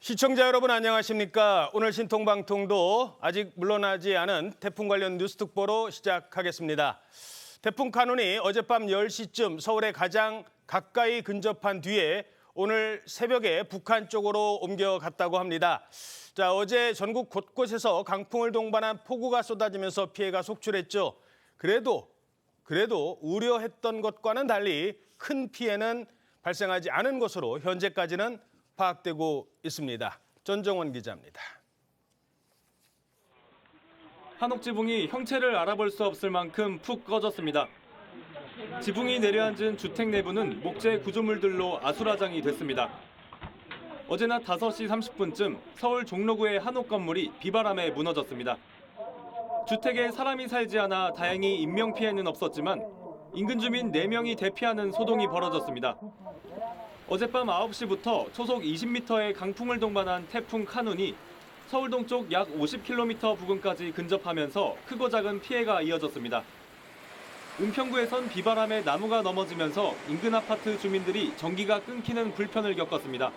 시청자 여러분 안녕하십니까? 오늘 신통방통도 아직 물러나지 않은 태풍 관련 뉴스 특보로 시작하겠습니다. 태풍 카눈이 어젯밤 10시쯤 서울에 가장 가까이 근접한 뒤에 오늘 새벽에 북한 쪽으로 옮겨갔다고 합니다. 자, 어제 전국 곳곳에서 강풍을 동반한 폭우가 쏟아지면서 피해가 속출했죠. 그래도 우려했던 것과는 달리 큰 피해는 발생하지 않은 것으로 현재까지는 파악되고 있습니다. 전정원 기자입니다. 한옥 지붕이 형체를 알아볼 수 없을 만큼 푹 꺼졌습니다. 지붕이 내려앉은 주택 내부는 목재 구조물들로 아수라장이 됐습니다. 어제 낮 5시 30분쯤 서울 종로구의 한옥 건물이 비바람에 무너졌습니다. 주택에 사람이 살지 않아 다행히 인명피해는 없었지만 인근 주민 4명이 대피하는 소동이 벌어졌습니다. 어젯밤 9시부터 초속 20m의 강풍을 동반한 태풍 카눈이 서울 동쪽 약 50km 부근까지 근접하면서 크고 작은 피해가 이어졌습니다. 은평구에선 비바람에 나무가 넘어지면서 인근 아파트 주민들이 전기가 끊기는 불편을 겪었습니다.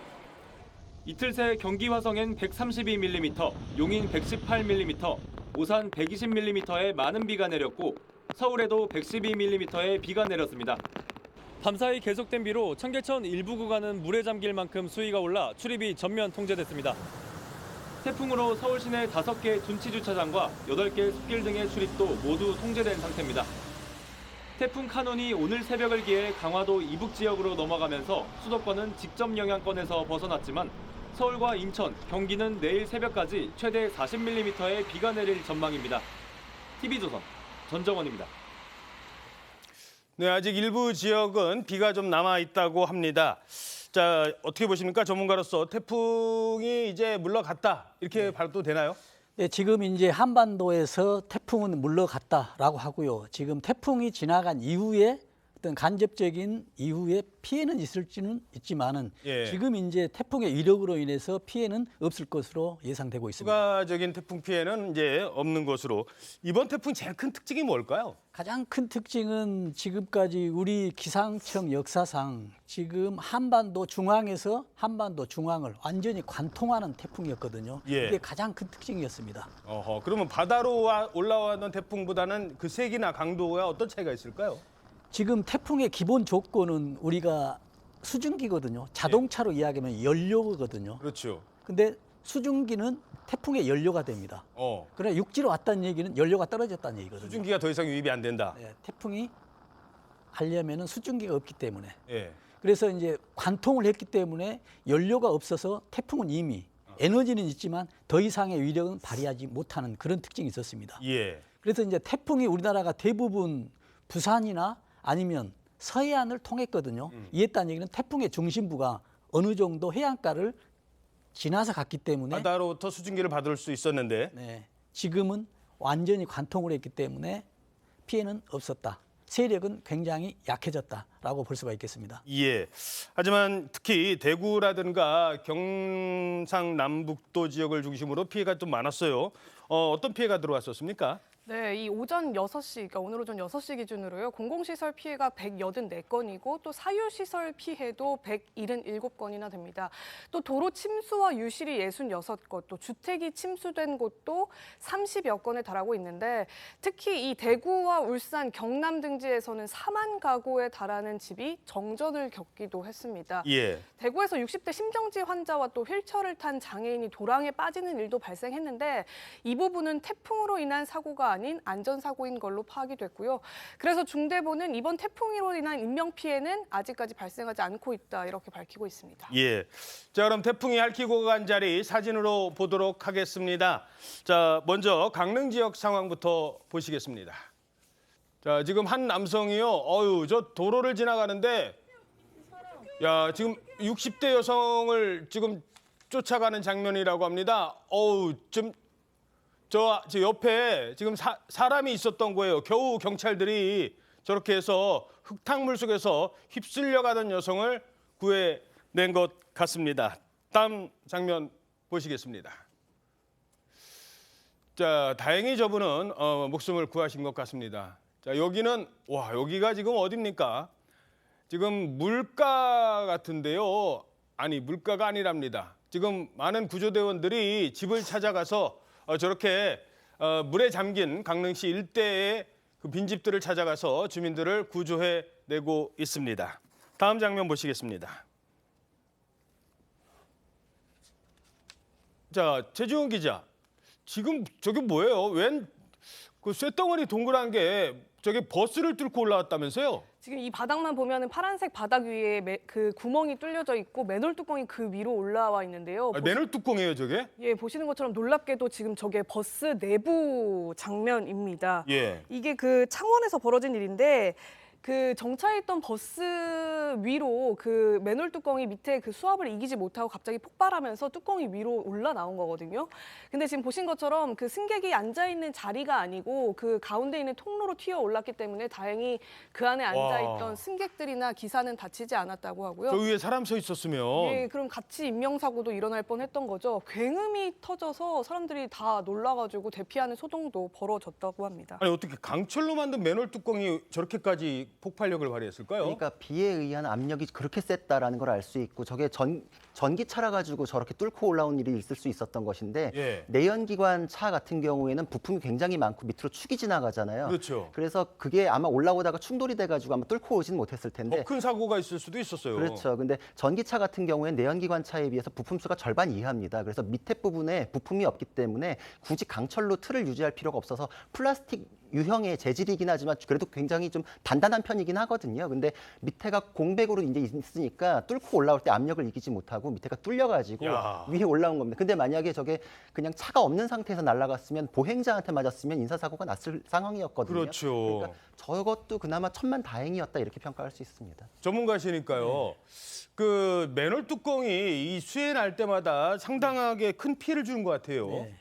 이틀 새 경기 화성엔 132mm, 용인 118mm, 오산 120mm의 많은 비가 내렸고 서울에도 112mm의 비가 내렸습니다. 밤사이 계속된 비로 청계천 일부 구간은 물에 잠길 만큼 수위가 올라 출입이 전면 통제됐습니다. 태풍으로 서울 시내 5개 둔치 주차장과 8개 숲길 등의 출입도 모두 통제된 상태입니다. 태풍 카눈이 오늘 새벽을 기해 강화도 이북 지역으로 넘어가면서 수도권은 직접 영향권에서 벗어났지만 서울과 인천, 경기는 내일 새벽까지 최대 40mm의 비가 내릴 전망입니다. TV조선 전정원입니다. 네, 아직 일부 지역은 비가 좀 남아 있다고 합니다. 자, 어떻게 보십니까? 전문가로서 태풍이 이제 물러갔다 이렇게 봐도 되나요? 네, 지금 이제 한반도에서 태풍은 물러갔다라고 하고요. 지금 태풍이 지나간 이후에 어떤 간접적인 이후에 피해는 있을지는 있지만은 지금 이제 태풍의 위력으로 인해서 피해는 없을 것으로 예상되고 있습니다. 추가적인 태풍 피해는 이제 없는 것으로. 이번 태풍 제일 큰 특징이 뭘까요? 가장 큰 특징은 지금까지 우리 기상청 역사상 지금 한반도 중앙에서 한반도 중앙을 완전히 관통하는 태풍이었거든요. 이게 가장 큰 특징이었습니다. 그러면 바다로 올라왔던 태풍보다는 그 세기나 강도가 어떤 차이가 있을까요? 지금 태풍의 기본 조건은 우리가 수증기거든요. 자동차로 이야기하면 연료거든요. 그렇죠. 근데 수증기는 태풍의 연료가 됩니다. 그러나 육지로 왔다는 얘기는 연료가 떨어졌다는 얘기거든요. 수증기가 더 이상 유입이 안 된다. 네, 태풍이 가려면은 수증기가 없기 때문에. 예. 그래서 이제 관통을 했기 때문에 연료가 없어서 태풍은 이미 에너지는 있지만 더 이상의 위력은 발휘하지 못하는 그런 특징이 있었습니다. 예. 그래서 이제 태풍이 우리나라가 대부분 부산이나 아니면 서해안을 통했거든요. 이에 따른 얘기는 태풍의 중심부가 어느 정도 해안가를 지나서 갔기 때문에 바다로부터 수증기를 받을 수 있었는데 지금은 완전히 관통을 했기 때문에 피해는 없었다. 세력은 굉장히 약해졌다라고 볼 수가 있겠습니다. 예. 하지만 특히 대구라든가 경상남북도 지역을 중심으로 피해가 좀 많았어요. 어떤 피해가 들어왔었습니까? 네, 이 오전 6시, 그러니까 오늘 오전 6시 기준으로요. 공공시설 피해가 184건이고 또 사유시설 피해도 177건이나 됩니다. 또 도로 침수와 유실이 66곳, 또 주택이 침수된 곳도 30여 건에 달하고 있는데 특히 이 대구와 울산, 경남 등지에서는 4만 가구에 달하는 집이 정전을 겪기도 했습니다. 대구에서 60대 심정지 환자와 또 휠체어를 탄 장애인이 도랑에 빠지는 일도 발생했는데 이 부분은 태풍으로 인한 사고가 아닌 안전사고인 걸로 파악이 됐고요. 그래서 중대본은 이번 태풍으로 인한 인명피해는 아직까지 발생하지 않고 있다 이렇게 밝히고 있습니다. 예. 자, 그럼 태풍이 핥히고 간 자리 사진으로 보도록 하겠습니다. 자, 먼저 강릉 지역 상황부터 보시겠습니다. 자, 지금 한 남성이요. 저 도로를 지나가는데 야, 지금 60대 여성을 지금 쫓아가는 장면이라고 합니다. 좀 저 옆에 지금 사람이 있었던 거예요. 겨우 경찰들이 저렇게 해서 흙탕물 속에서 휩쓸려 가던 여성을 구해낸 것 같습니다. 다음 장면 보시겠습니다. 자, 다행히 저분은 목숨을 구하신 것 같습니다. 자, 여기가 지금 어디입니까? 지금 물가 같은데요. 아니, 물가가 아니랍니다. 지금 많은 구조대원들이 집을 찾아가서 저렇게 물에 잠긴 강릉시 일대의 그 빈집들을 찾아가서 주민들을 구조해내고 있습니다. 다음 장면 보시겠습니다. 자, 최지원 기자. 지금 저게 뭐예요? 웬 그 쇳덩어리 동그란 게 저게 버스를 뚫고 올라왔다면서요? 지금 이 바닥만 보면은 파란색 바닥 위에 그 구멍이 뚫려져 있고 맨홀 뚜껑이 그 위로 올라와 있는데요. 맨홀 뚜껑이에요, 저게? 예, 보시는 것처럼 놀랍게도 지금 저게 버스 내부 장면입니다. 예. 이게 그 창원에서 벌어진 일인데 그 정차했던 버스 위로 그 맨홀 뚜껑이 밑에 그 수압을 이기지 못하고 갑자기 폭발하면서 뚜껑이 위로 올라 나온 거거든요. 근데 지금 보신 것처럼 그 승객이 앉아 있는 자리가 아니고 그 가운데 있는 통로로 튀어 올랐기 때문에 다행히 그 안에 앉아 있던 승객들이나 기사는 다치지 않았다고 하고요. 저 위에 사람 서 있었으면. 예, 그럼 같이 인명사고도 일어날 뻔했던 거죠. 굉음이 터져서 사람들이 다 놀라가지고 대피하는 소동도 벌어졌다고 합니다. 아니 어떻게 강철로 만든 맨홀 뚜껑이 저렇게까지 폭발력을 발휘했을까요? 그러니까 비에 의한 압력이 그렇게 셌다라는 걸 알 수 있고 저게 전기차라 가지고 저렇게 뚫고 올라온 일이 있을 수 있었던 것인데 예. 내연기관 차 같은 경우에는 부품이 굉장히 많고 밑으로 축이 지나가잖아요. 그렇죠. 그래서 그게 아마 올라오다가 충돌이 돼가지고 아마 뚫고 오진 못했을 텐데. 더 큰 사고가 있을 수도 있었어요. 그렇죠. 근데 전기차 같은 경우에는 내연기관 차에 비해서 부품 수가 절반 이하입니다. 그래서 밑에 부분에 부품이 없기 때문에 굳이 강철로 틀을 유지할 필요가 없어서 플라스틱 유형의 재질이긴 하지만 그래도 굉장히 좀 단단한 편이긴 하거든요. 근데 밑에가 공백으로 이제 있으니까 뚫고 올라올 때 압력을 이기지 못하고 밑에가 뚫려가지고 야. 위에 올라온 겁니다. 근데 만약에 저게 그냥 차가 없는 상태에서 날아갔으면 보행자한테 맞았으면 인사사고가 났을 상황이었거든요. 그렇죠. 그러니까 저것도 그나마 천만다행이었다 이렇게 평가할 수 있습니다. 전문가시니까요. 그 맨홀 뚜껑이 이 수해 날 때마다 상당하게 큰 피해를 주는 것 같아요. 네.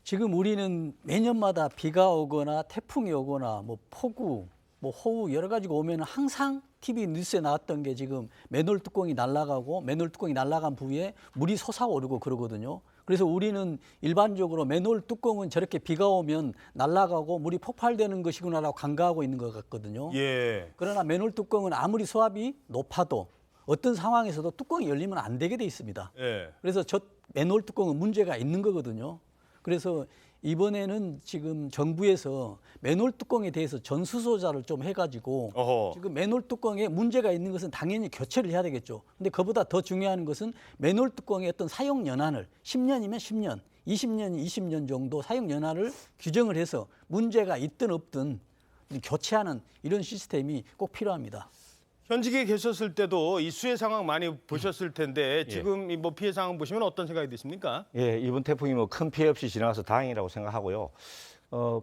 지금 우리는 매년마다 비가 오거나 태풍이 오거나 뭐 폭우, 뭐 호우 여러 가지가 오면 항상 TV 뉴스에 나왔던 게 지금 맨홀 뚜껑이 날아가고 맨홀 뚜껑이 날아간 부위에 물이 솟아오르고 그러거든요. 그래서 우리는 일반적으로 맨홀 뚜껑은 저렇게 비가 오면 날아가고 물이 폭발되는 것이구나라고 간과하고 있는 것 같거든요. 예. 그러나 맨홀 뚜껑은 아무리 수압이 높아도 어떤 상황에서도 뚜껑이 열리면 안 되게 돼 있습니다. 예. 그래서 저 맨홀 뚜껑은 문제가 있는 거거든요. 그래서 이번에는 지금 정부에서 맨홀 뚜껑에 대해서 전수조사를 좀 해가지고 어허. 지금 맨홀 뚜껑에 문제가 있는 것은 당연히 교체를 해야 되겠죠. 근데 그보다 더 중요한 것은 맨홀 뚜껑의 어떤 사용 연한을 10년이면 10년, 20년, 20년 정도 사용 연한을 규정을 해서 문제가 있든 없든 교체하는 이런 시스템이 꼭 필요합니다. 현직에 계셨을 때도 이 수해 상황 많이 보셨을 텐데 지금 이 뭐 피해 상황 보시면 어떤 생각이 드십니까? 예, 이번 태풍이 뭐 큰 피해 없이 지나가서 다행이라고 생각하고요.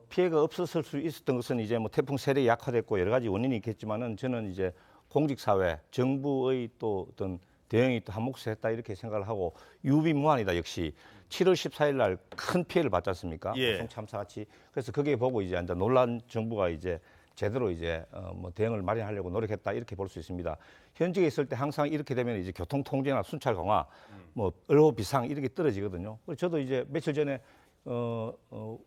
피해가 없었을 수 있었던 것은 이제 뭐 태풍 세력이 약화됐고 여러 가지 원인이 있겠지만은 저는 이제 공직사회, 정부의 또 어떤 대응이 또 한몫을 했다 이렇게 생각을 하고 유비무환이다 역시 7월 14일 날 큰 피해를 받지 않습니까? 예. 고성 참사 같이. 그래서 거기에 보고 이제 놀란 정부가 이제 제대로 이제 뭐 대응을 마련하려고 노력했다 이렇게 볼 수 있습니다. 현직에 있을 때 항상 이렇게 되면 이제 교통 통제나 순찰 강화, 뭐 의료 비상 이렇게 떨어지거든요. 그래서 저도 이제 며칠 전에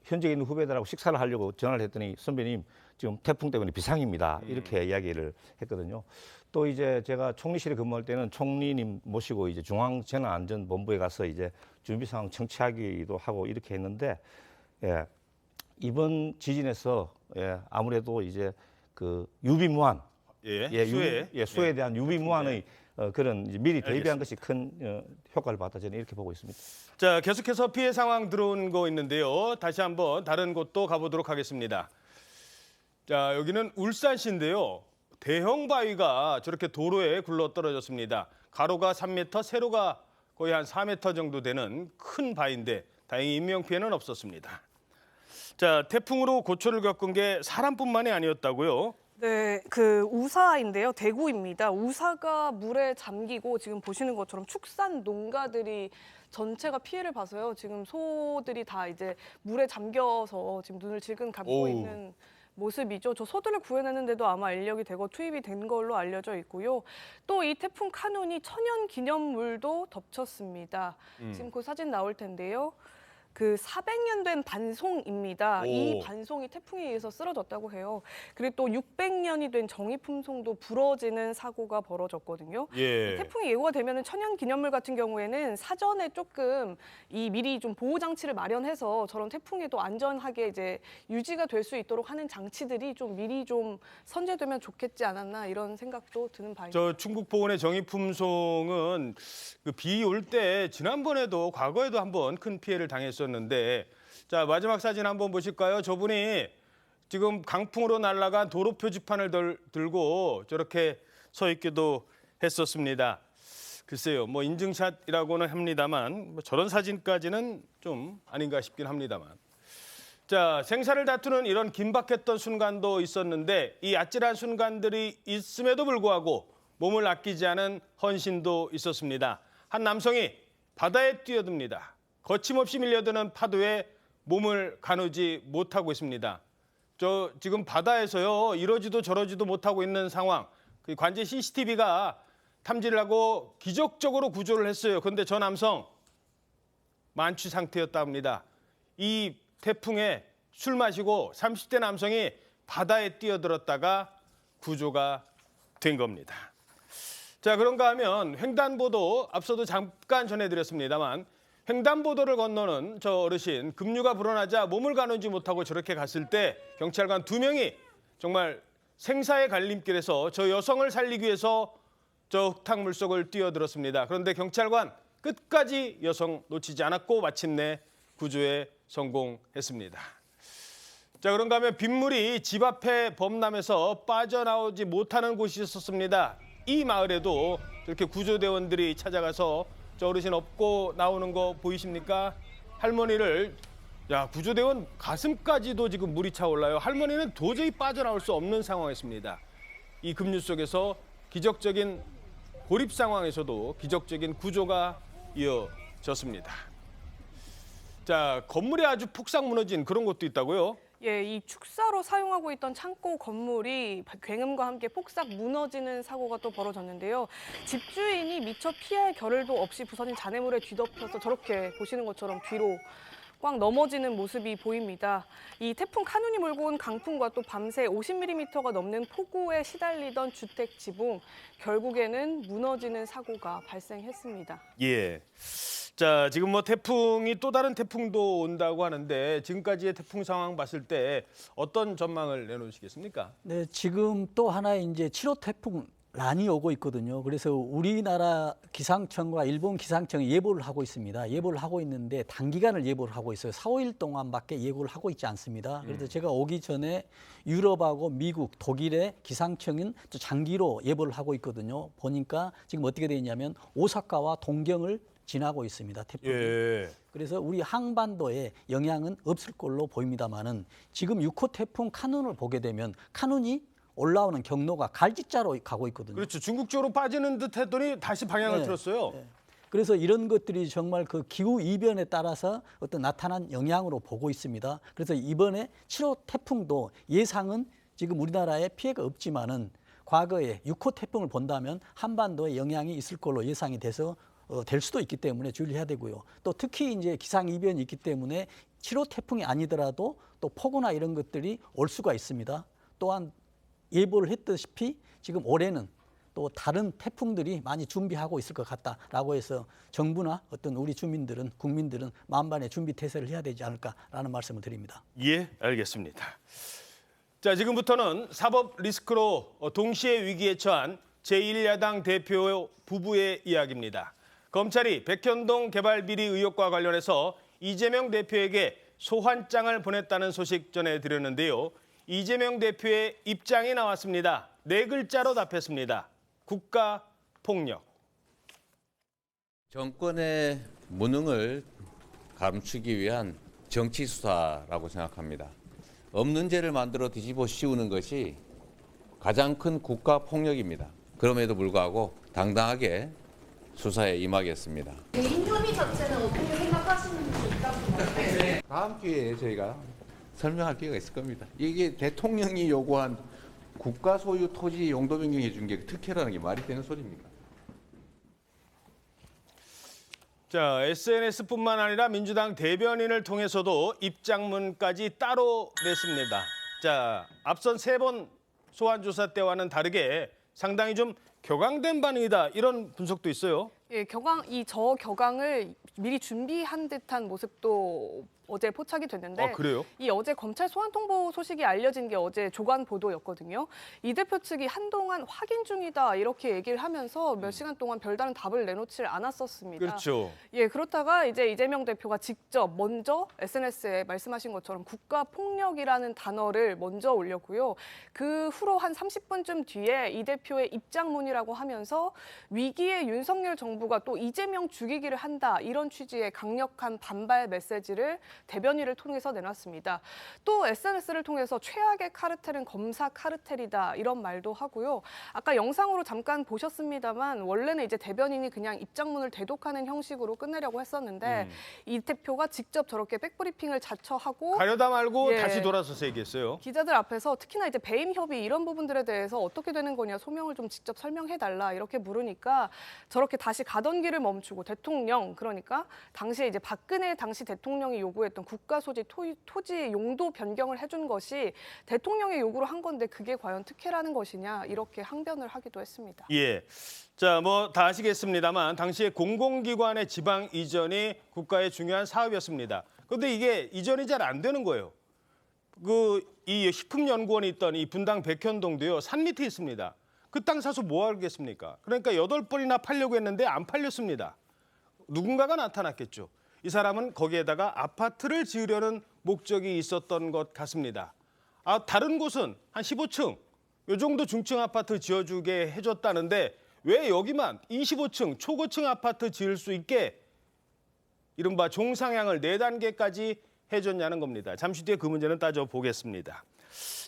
현직에 있는 후배들하고 식사를 하려고 전화를 했더니 선배님 지금 태풍 때문에 비상입니다 이렇게 이야기를 했거든요. 또 이제 제가 총리실에 근무할 때는 총리님 모시고 이제 중앙재난안전본부에 가서 이제 준비 상황 청취하기도 하고 이렇게 했는데 예. 이번 지진에서 아무래도 이제 그 유비무환, 수해에 대한 유비무환의 그런 이제 미리 대비한 것이 큰 효과를 봤다 저는 이렇게 보고 있습니다. 자, 계속해서 피해 상황 들어온 거 있는데요. 다시 한번 다른 곳도 가보도록 하겠습니다. 자, 여기는 울산시인데요. 대형 바위가 저렇게 도로에 굴러 떨어졌습니다. 가로가 3m, 세로가 거의 한 4m 정도 되는 큰 바위인데 다행히 인명 피해는 없었습니다. 자, 태풍으로 고초를 겪은 게 사람뿐만이 아니었다고요? 네, 그 우사인데요. 대구입니다. 우사가 물에 잠기고 지금 보시는 것처럼 축산 농가들이 전체가 피해를 봐서요. 지금 소들이 다 이제 물에 잠겨서 지금 눈을 질끈 감고 있는 모습이죠. 저 소들을 구해내는데도 아마 인력이 대거 투입이 된 걸로 알려져 있고요. 또 이 태풍 카눈이 천연 기념물도 덮쳤습니다. 지금 그 사진 나올 텐데요. 그 400년 된 반송입니다. 오. 이 반송이 태풍에 의해서 쓰러졌다고 해요. 그리고 또 600년이 된 정의품송도 부러지는 사고가 벌어졌거든요. 예. 태풍이 예고가 되면은 천연기념물 같은 경우에는 사전에 조금 미리 좀 보호 장치를 마련해서 저런 태풍에도 안전하게 이제 유지가 될 수 있도록 하는 장치들이 좀 미리 좀 선제되면 좋겠지 않았나 이런 생각도 드는 바입니다. 저 충북보건의 정의품송은 그 비 올 때 지난번에도 과거에도 한번 큰 피해를 당했었는데 자 마지막 사진 한번 보실까요? 저분이 지금 강풍으로 날아간 도로 표지판을 들고 저렇게 서 있기도 했었습니다. 글쎄요, 뭐 인증샷이라고는 합니다만 뭐 저런 사진까지는 좀 아닌가 싶긴 합니다만. 자, 생사를 다투는 이런 긴박했던 순간도 있었는데 이 아찔한 순간들이 있음에도 불구하고 몸을 아끼지 않은 헌신도 있었습니다. 한 남성이 바다에 뛰어듭니다. 거침없이 밀려드는 파도에 몸을 가누지 못하고 있습니다. 저 지금 바다에서요 이러지도 저러지도 못하고 있는 상황. 그 관제 CCTV가 탐지를 하고 기적적으로 구조를 했어요. 그런데 저 남성 만취 상태였다 합니다. 이 태풍에 술 마시고 30대 남성이 바다에 뛰어들었다가 구조가 된 겁니다. 자, 그런가 하면 횡단보도 앞서도 잠깐 전해드렸습니다만 횡단보도를 건너는 저 어르신 급류가 불어나자 몸을 가누지 못하고 저렇게 갔을 때 경찰관 2명이 정말 생사의 갈림길에서 저 여성을 살리기 위해서 저 흙탕 물속을 뛰어들었습니다. 그런데 경찰관 끝까지 여성 놓치지 않았고 마침내 구조에 성공했습니다. 자, 그런가 하면 빗물이 집 앞에 범람해서 빠져나오지 못하는 곳이 있었습니다. 이 마을에도 이렇게 구조대원들이 찾아가서 저 어르신 업고 나오는 거 보이십니까? 할머니를 구조대원 가슴까지도 지금 물이 차올라요. 할머니는 도저히 빠져나올 수 없는 상황이었습니다. 이 급류 속에서 기적적인 고립 상황에서도 기적적인 구조가 이어졌습니다. 자, 건물이 아주 폭삭 무너진 그런 곳도 있다고요? 예, 이 축사로 사용하고 있던 창고 건물이 굉음과 함께 폭삭 무너지는 사고가 또 벌어졌는데요. 집주인이 미처 피할 겨를도 없이 부서진 잔해물에 뒤덮여서 저렇게 보시는 것처럼 뒤로 꽉 넘어지는 모습이 보입니다. 이 태풍 카눈이 몰고 온 강풍과 또 밤새 50mm가 넘는 폭우에 시달리던 주택 지붕, 결국에는 무너지는 사고가 발생했습니다. 예. 자, 지금 뭐 태풍이 또 다른 태풍도 온다고 하는데 지금까지의 태풍 상황 봤을 때 어떤 전망을 내놓으시겠습니까? 네, 지금 또 하나의 이제 7호 태풍 란이 오고 있거든요. 그래서 우리나라 기상청과 일본 기상청이 예보를 하고 있습니다. 예보를 하고 있는데 단기간을 예보를 하고 있어요. 4, 5일 동안밖에 예보를 하고 있지 않습니다. 그래서 제가 오기 전에 유럽하고 미국, 독일의 기상청은 장기로 예보를 하고 있거든요. 보니까 지금 어떻게 되어 있냐면 오사카와 동경을 지나고 있습니다. 태풍이. 예. 그래서 우리 한반도에 영향은 없을 걸로 보입니다만은 지금 6호 태풍 카눈을 보게 되면 카눈이 올라오는 경로가 갈지자로 가고 있거든요. 그렇죠. 중국 쪽으로 빠지는 듯 했더니 다시 방향을 네. 틀었어요. 네. 그래서 이런 것들이 정말 그 기후 이변에 따라서 어떤 나타난 영향으로 보고 있습니다. 그래서 이번에 7호 태풍도 예상은 지금 우리나라에 피해가 없지만은 과거에 6호 태풍을 본다면 한반도에 영향이 있을 걸로 예상이 돼서 될 수도 있기 때문에 주의를 해야 되고요. 또 특히 이제 기상 이변이 있기 때문에 7호 태풍이 아니더라도 또 폭우나 이런 것들이 올 수가 있습니다. 또한 예보를 했다시피 지금 올해는 또 다른 태풍들이 많이 준비하고 있을 것 같다라고 해서 정부나 어떤 우리 주민들은 국민들은 만반의 준비 태세를 해야 되지 않을까라는 말씀을 드립니다. 예, 알겠습니다. 자, 지금부터는 사법 리스크로 동시에 위기에 처한 제1야당 대표 부부의 이야기입니다. 검찰이 백현동 개발 비리 의혹과 관련해서 이재명 대표에게 소환장을 보냈다는 소식 전해드렸는데요. 이재명 대표의 입장이 나왔습니다. 4글자로 답했습니다. 국가폭력. 정권의 무능을 감추기 위한 정치 수사라고 생각합니다. 없는 죄를 만들어 뒤집어 씌우는 것이 가장 큰 국가폭력입니다. 그럼에도 불구하고 당당하게 수사에 임하겠습니다. 개인 혐의 자체는 어떻게 생각하시는지 있다고 생각해요? 다음 기회에 저희가 설명할 기회가 있을 겁니다. 이게 대통령이 요구한 국가 소유 토지 용도 변경해 준 게 특혜라는 게 말이 되는 소리입니까? 자, SNS뿐만 아니라 민주당 대변인을 통해서도 입장문까지 따로 냈습니다. 자, 앞선 3번 소환 조사 때와는 다르게 상당히 좀 격앙된 반응이다 이런 분석도 있어요. 예, 저 격앙을 미리 준비한 듯한 모습도 어제 포착이 됐는데 아, 그래요? 이 어제 검찰 소환 통보 소식이 알려진 게 어제 조간 보도였거든요. 이 대표 측이 한동안 확인 중이다 이렇게 얘기를 하면서 몇 시간 동안 별다른 답을 내놓질 않았었습니다. 그렇죠. 예, 그렇다가 이제 이재명 대표가 직접 먼저 SNS에 말씀하신 것처럼 국가 폭력이라는 단어를 먼저 올렸고요. 그 후로 한 30분쯤 뒤에 이 대표의 입장문이라고 하면서 위기의 윤석열 정부가 또 이재명 죽이기를 한다 이런 취지의 강력한 반발 메시지를 대변인을 통해서 내놨습니다. 또 SNS를 통해서 최악의 카르텔은 검사 카르텔이다 이런 말도 하고요. 아까 영상으로 잠깐 보셨습니다만 원래는 이제 대변인이 그냥 입장문을 대독하는 형식으로 끝내려고 했었는데 이 대표가 직접 저렇게 백브리핑을 자처하고 가려다 말고 예. 다시 돌아서서 얘기했어요. 기자들 앞에서 특히나 이제 배임 협의 이런 부분들에 대해서 어떻게 되는 거냐 소명을 좀 직접 설명해 달라 이렇게 물으니까 저렇게 다시 가던 길을 멈추고 대통령 그러니까 당시에 이제 박근혜 당시 대통령이 요구했던 국가 소지 토지 용도 변경을 해준 것이 대통령의 요구로 한 건데 그게 과연 특혜라는 것이냐 이렇게 항변을 하기도 했습니다. 예. 자, 뭐 다 아시겠습니다만 당시에 공공기관의 지방 이전이 국가의 중요한 사업이었습니다. 그런데 이게 이전이 잘 안 되는 거예요. 이 식품연구원이 있던 이 분당 백현동도요. 산 밑에 있습니다. 그 땅 사서 뭐 하겠습니까? 그러니까 8번이나 팔려고 했는데 안 팔렸습니다. 누군가가 나타났겠죠. 이 사람은 거기에다가 아파트를 지으려는 목적이 있었던 것 같습니다. 다른 곳은 한 15층, 이 정도 중층 아파트 지어주게 해줬다는데 왜 여기만 25층, 초고층 아파트 지을 수 있게 이른바 종상향을 4단계까지 해줬냐는 겁니다. 잠시 뒤에 그 문제는 따져보겠습니다.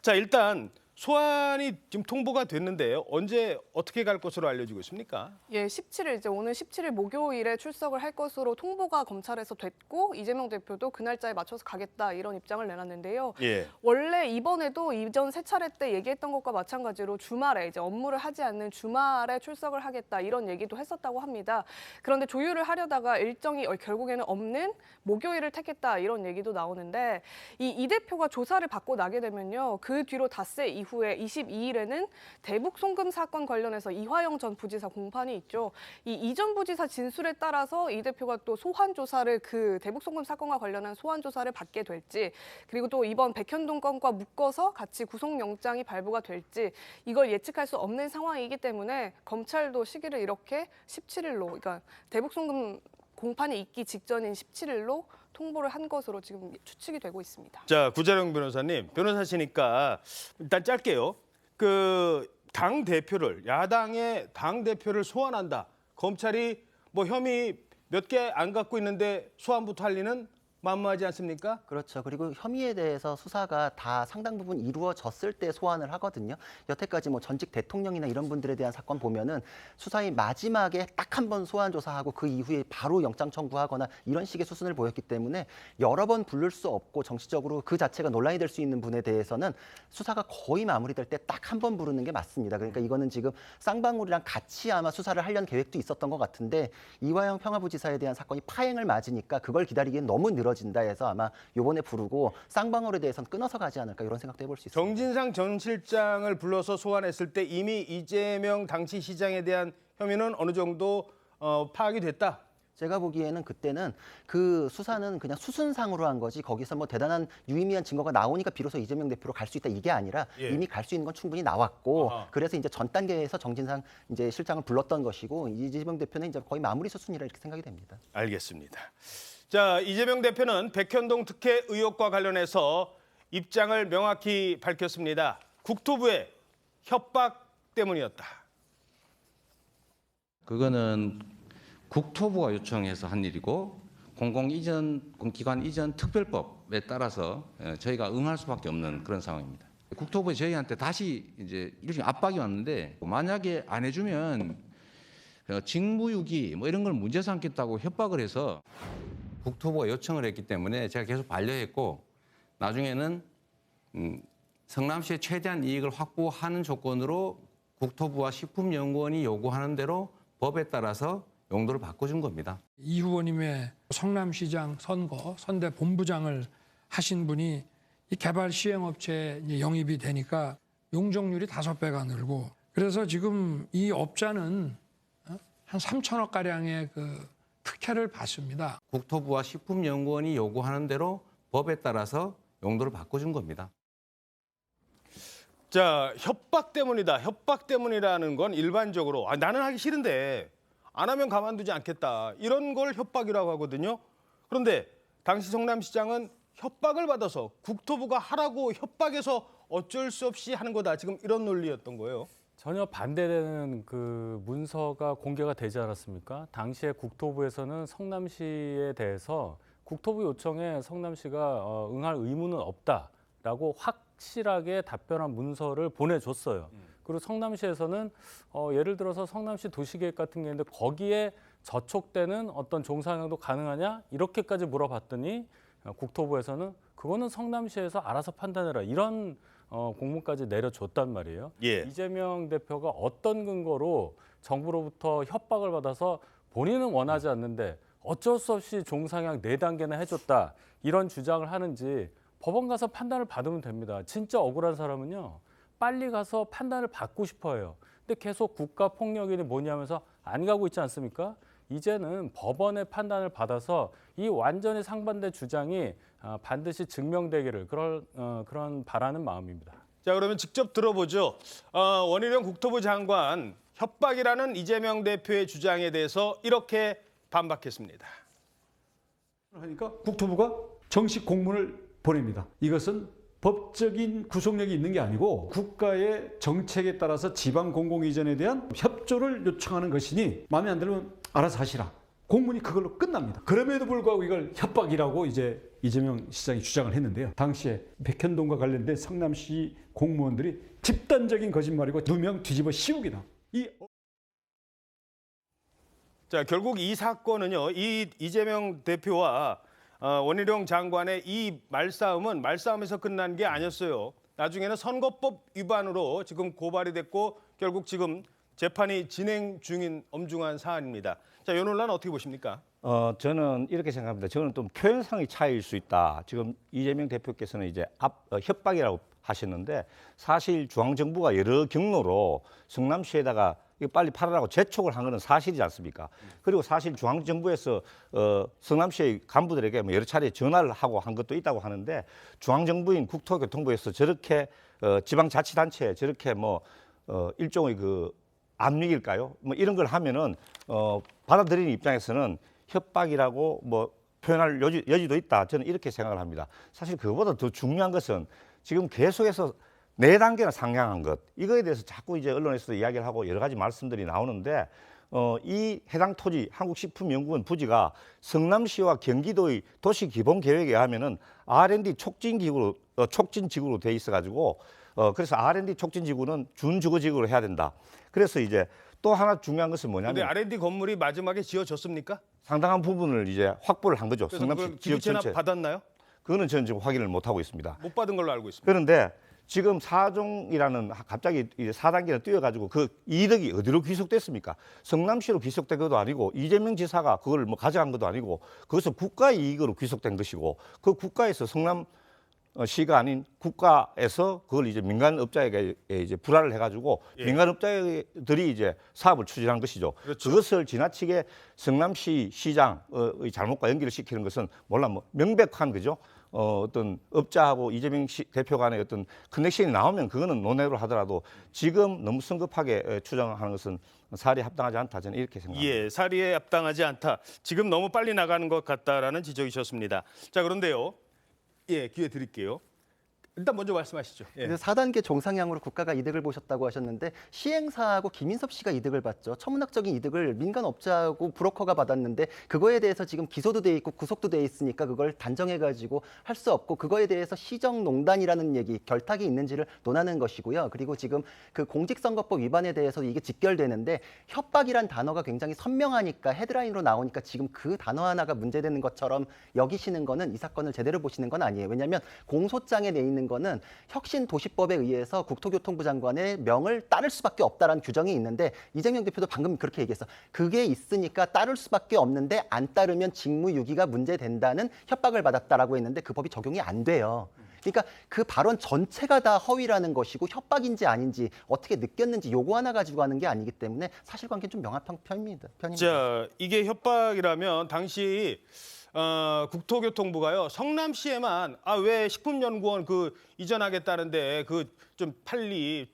자, 일단 소환이 지금 통보가 됐는데요. 언제 어떻게 갈 것으로 알려지고 있습니까? 예, 17일 이제 오늘 17일 목요일에 출석을 할 것으로 통보가 검찰에서 됐고 이재명 대표도 그 날짜에 맞춰서 가겠다 이런 입장을 내놨는데요. 예. 원래 이번에도 이전 3차례 때 얘기했던 것과 마찬가지로 주말에 이제 업무를 하지 않는 주말에 출석을 하겠다 이런 얘기도 했었다고 합니다. 그런데 조율을 하려다가 일정이 결국에는 없는 목요일을 택했다 이런 얘기도 나오는데 이 대표가 조사를 받고 나게 되면요. 그 뒤로 닷새 이후에 22일에는 대북 송금 사건 관련해서 이화영 전 부지사 공판이 있죠. 이 이전 부지사 진술에 따라서 이 대표가 또 소환 조사를 그 대북 송금 사건과 관련한 소환 조사를 받게 될지 그리고 또 이번 백현동 건과 묶어서 같이 구속영장이 발부가 될지 이걸 예측할 수 없는 상황이기 때문에 검찰도 시기를 이렇게 17일로 그러니까 대북 송금 공판이 있기 직전인 17일로 통보를 한 것으로 지금 추측이 되고 있습니다. 자, 구자령 변호사님, 변호사시니까 일단 짧게요. 당 대표를 야당의 당 대표를 소환한다. 검찰이 뭐 혐의 몇 개 안 갖고 있는데 소환부터 할 리는 만무하지 않습니까? 그렇죠. 그리고 혐의에 대해서 수사가 다 상당 부분 이루어졌을 때 소환을 하거든요. 여태까지 뭐 전직 대통령이나 이런 분들에 대한 사건 보면은 수사의 마지막에 딱 한 번 소환 조사하고 그 이후에 바로 영장 청구하거나 이런 식의 수순을 보였기 때문에 여러 번 부를 수 없고 정치적으로 그 자체가 논란이 될 수 있는 분에 대해서는 수사가 거의 마무리될 때 딱 한 번 부르는 게 맞습니다. 그러니까 이거는 지금 쌍방울이랑 같이 아마 수사를 하려는 계획도 있었던 것 같은데 이화영 평화부지사에 대한 사건이 파행을 맞으니까 그걸 기다리기엔 너무 늘어진다 해서 아마 요번에 부르고 쌍방울에 대해서는 끊어서 가지 않을까 이런 생각도 해볼 수 있습니다. 정진상 전 실장을 불러서 소환했을 때 이미 이재명 당시 시장에 대한 혐의는 어느 정도 파악이 됐다. 제가 보기에는 그때는 그 수사는 그냥 수순상으로 한 거지 거기서 뭐 대단한 유의미한 증거가 나오니까 비로소 이재명 대표로 갈 수 있다 이게 아니라 예. 이미 갈 수 있는 건 충분히 나왔고 아하. 그래서 이제 전 단계에서 정진상 이제 실장을 불렀던 것이고 이재명 대표는 이제 거의 마무리 수순이라 이렇게 생각이 됩니다. 알겠습니다. 자, 이재명 대표는 백현동 특혜 의혹과 관련해서 입장을 명확히 밝혔습니다. 국토부의 협박 때문이었다. 그거는 국토부가 요청해서 한 일이고 공공기관 이전 특별법에 따라서 저희가 응할 수밖에 없는 그런 상황입니다. 국토부에 저희한테 다시 이제 일종의 압박이 왔는데 만약에 안 해주면 직무유기 뭐 이런 걸 문제 삼겠다고 협박을 해서 국토부가 요청을 했기 때문에 제가 계속 반려했고 나중에는 성남시의 최대한 이익을 확보하는 조건으로 국토부와 식품연구원이 요구하는 대로 법에 따라서 용도를 바꿔준 겁니다. 이 후보님의 성남시장 선거 선대 본부장을 하신 분이 이 개발 시행업체에 이제 영입이 되니까 용적률이 5배가 늘고 그래서 지금 이 업자는 한 3천억 가량의 그 특혜를 받습니다. 국토부와 식품연구원이 요구하는 대로 법에 따라서 용도를 바꿔준 겁니다. 자, 협박 때문이다. 협박 때문이라는 건 일반적으로 나는 하기 싫은데 안 하면 가만두지 않겠다. 이런 걸 협박이라고 하거든요. 그런데 당시 성남시장은 협박을 받아서 국토부가 하라고 협박해서 어쩔 수 없이 하는 거다. 지금 이런 논리였던 거예요. 전혀 반대되는 그 문서가 공개가 되지 않았습니까? 당시에 국토부에서는 성남시에 대해서 국토부 요청에 성남시가 응할 의무는 없다라고 확실하게 답변한 문서를 보내줬어요. 그리고 성남시에서는 예를 들어서 성남시 도시계획 같은 게 있는데 거기에 저촉되는 어떤 종상향도 가능하냐 이렇게까지 물어봤더니 국토부에서는 그거는 성남시에서 알아서 판단해라 이런 공문까지 내려줬단 말이에요. 예. 이재명 대표가 어떤 근거로 정부로부터 협박을 받아서 본인은 원하지 않는데 어쩔 수 없이 종상향 4단계나 해줬다 이런 주장을 하는지 법원 가서 판단을 받으면 됩니다. 진짜 억울한 사람은요. 빨리 가서 판단을 받고 싶어 해요. 근데 계속 국가폭력이니 뭐냐면서 안 가고 있지 않습니까? 이제는 법원의 판단을 받아서 이 완전히 상반된 주장이 반드시 증명되기를 그런 바라는 마음입니다. 자, 그러면 직접 들어보죠. 원희룡 국토부 장관 협박이라는 이재명 대표의 주장에 대해서 이렇게 반박했습니다. 하니까 국토부가 정식 공문을 보냅니다. 이것은 법적인 구속력이 있는 게 아니고 국가의 정책에 따라서 지방 공공 이전에 대한 협조를 요청하는 것이니 마음에 안 들면 알아서 하시라. 공문이 그걸로 끝납니다. 그럼에도 불구하고 이걸 협박이라고 이제 이재명 시장이 주장을 했는데요. 당시에 백현동과 관련된 성남시 공무원들이 집단적인 거짓말이고 누명 뒤집어 씌우기다. 자, 결국 이 사건은요. 이재명 대표와 원희룡 장관의 이 말싸움에서 끝난 게 아니었어요. 나중에는 선거법 위반으로 지금 고발이 됐고 결국 지금 재판이 진행 중인 엄중한 사안입니다. 자, 이 논란 어떻게 보십니까? 저는 이렇게 생각합니다. 저는 좀 표현상의 차이일 수 있다. 지금 이재명 대표께서는 이제 협박이라고 하셨는데 사실 중앙정부가 여러 경로로 성남시에다가 이거 빨리 팔아라고 재촉을 한 것은 사실이지 않습니까? 그리고 사실 중앙정부에서 성남시의 간부들에게 뭐 여러 차례 전화를 하고 한 것도 있다고 하는데 중앙정부인 국토교통부에서 저렇게 지방자치단체에 저렇게 일종의 그 압력일까요? 뭐 이런 걸 하면은 받아들이는 입장에서는 협박이라고 표현할 여지도 있다. 저는 이렇게 생각을 합니다. 사실 그거보다 더 중요한 것은 지금 계속해서 4단계나 상향한 것 이거에 대해서 자꾸 이제 언론에서 이야기를 하고 여러 가지 말씀들이 나오는데 이 해당 토지 한국식품연구원 부지가 성남시와 경기도의 도시기본계획에 의하면은 R&D 촉진지구로 돼 있어가지고 그래서 R&D 촉진지구는 준주거지구로 해야 된다. 그래서 이제 또 하나 중요한 것은 뭐냐면 근데 R&D 건물이 마지막에 지어졌습니까? 상당한 부분을 이제 확보를 한 거죠. 성남시 지역 전체 받았나요? 그거는 저는 지금 확인을 못 하고 있습니다. 못 받은 걸로 알고 있습니다. 그런데 지금 4종이라는 갑자기 4단계를 뛰어가지고 그 이득이 어디로 귀속됐습니까? 성남시로 귀속된 것도 아니고 이재명 지사가 그걸 가져간 것도 아니고 그것은 국가의 이익으로 귀속된 것이고 그 국가에서 성남시가 아닌 국가에서 그걸 이제 민간업자에게 이제 불화를 해가지고 민간업자들이 이제 사업을 추진한 것이죠. 그렇죠. 그것을 지나치게 성남시 시장의 잘못과 연결을 시키는 것은 명백한 거죠. 어떤 업자하고 이재명 대표 간의 어떤 커넥션이 나오면 그거는 논외로 하더라도 지금 너무 성급하게 추정하는 것은 사리에 합당하지 않다. 저는 이렇게 생각합니다. 예, 사리에 합당하지 않다. 지금 너무 빨리 나가는 것 같다라는 지적이셨습니다. 자, 그런데요. 예, 기회 드릴게요. 일단 먼저 말씀하시죠. 예. 그래서 4단계 종상향으로 국가가 이득을 보셨다고 하셨는데 시행사하고 김인섭 씨가 이득을 봤죠. 천문학적인 이득을 민간업자하고 브로커가 받았는데 그거에 대해서 지금 기소도 돼 있고 구속도 돼 있으니까 그걸 단정해가지고 할 수 없고 그거에 대해서 시정농단이라는 얘기, 결탁이 있는지를 논하는 것이고요. 그리고 지금 그 공직선거법 위반에 대해서 이게 직결되는데 협박이란 단어가 굉장히 선명하니까 헤드라인으로 나오니까 지금 그 단어 하나가 문제되는 것처럼 여기시는 거는 이 사건을 제대로 보시는 건 아니에요. 왜냐하면 공소장에 내 있는 있는 거는 혁신도시법에 의해서 국토교통부 장관의 명을 따를 수밖에 없다라는 규정이 있는데 이재명 대표도 방금 그렇게 얘기했어. 그게 있으니까 따를 수밖에 없는데 안 따르면 직무유기가 문제된다는 협박을 받았다라고 했는데 그 법이 적용이 안 돼요. 그러니까 그 발언 전체가 다 허위라는 것이고 협박인지 아닌지 어떻게 느꼈는지 요거 하나 가지고 하는 게 아니기 때문에 사실관계는 좀 명확한 편입니다. 자, 이게 협박이라면 당시 국토교통부가요 성남시에만 왜 식품연구원 그 이전하겠다는데 그 좀 빨리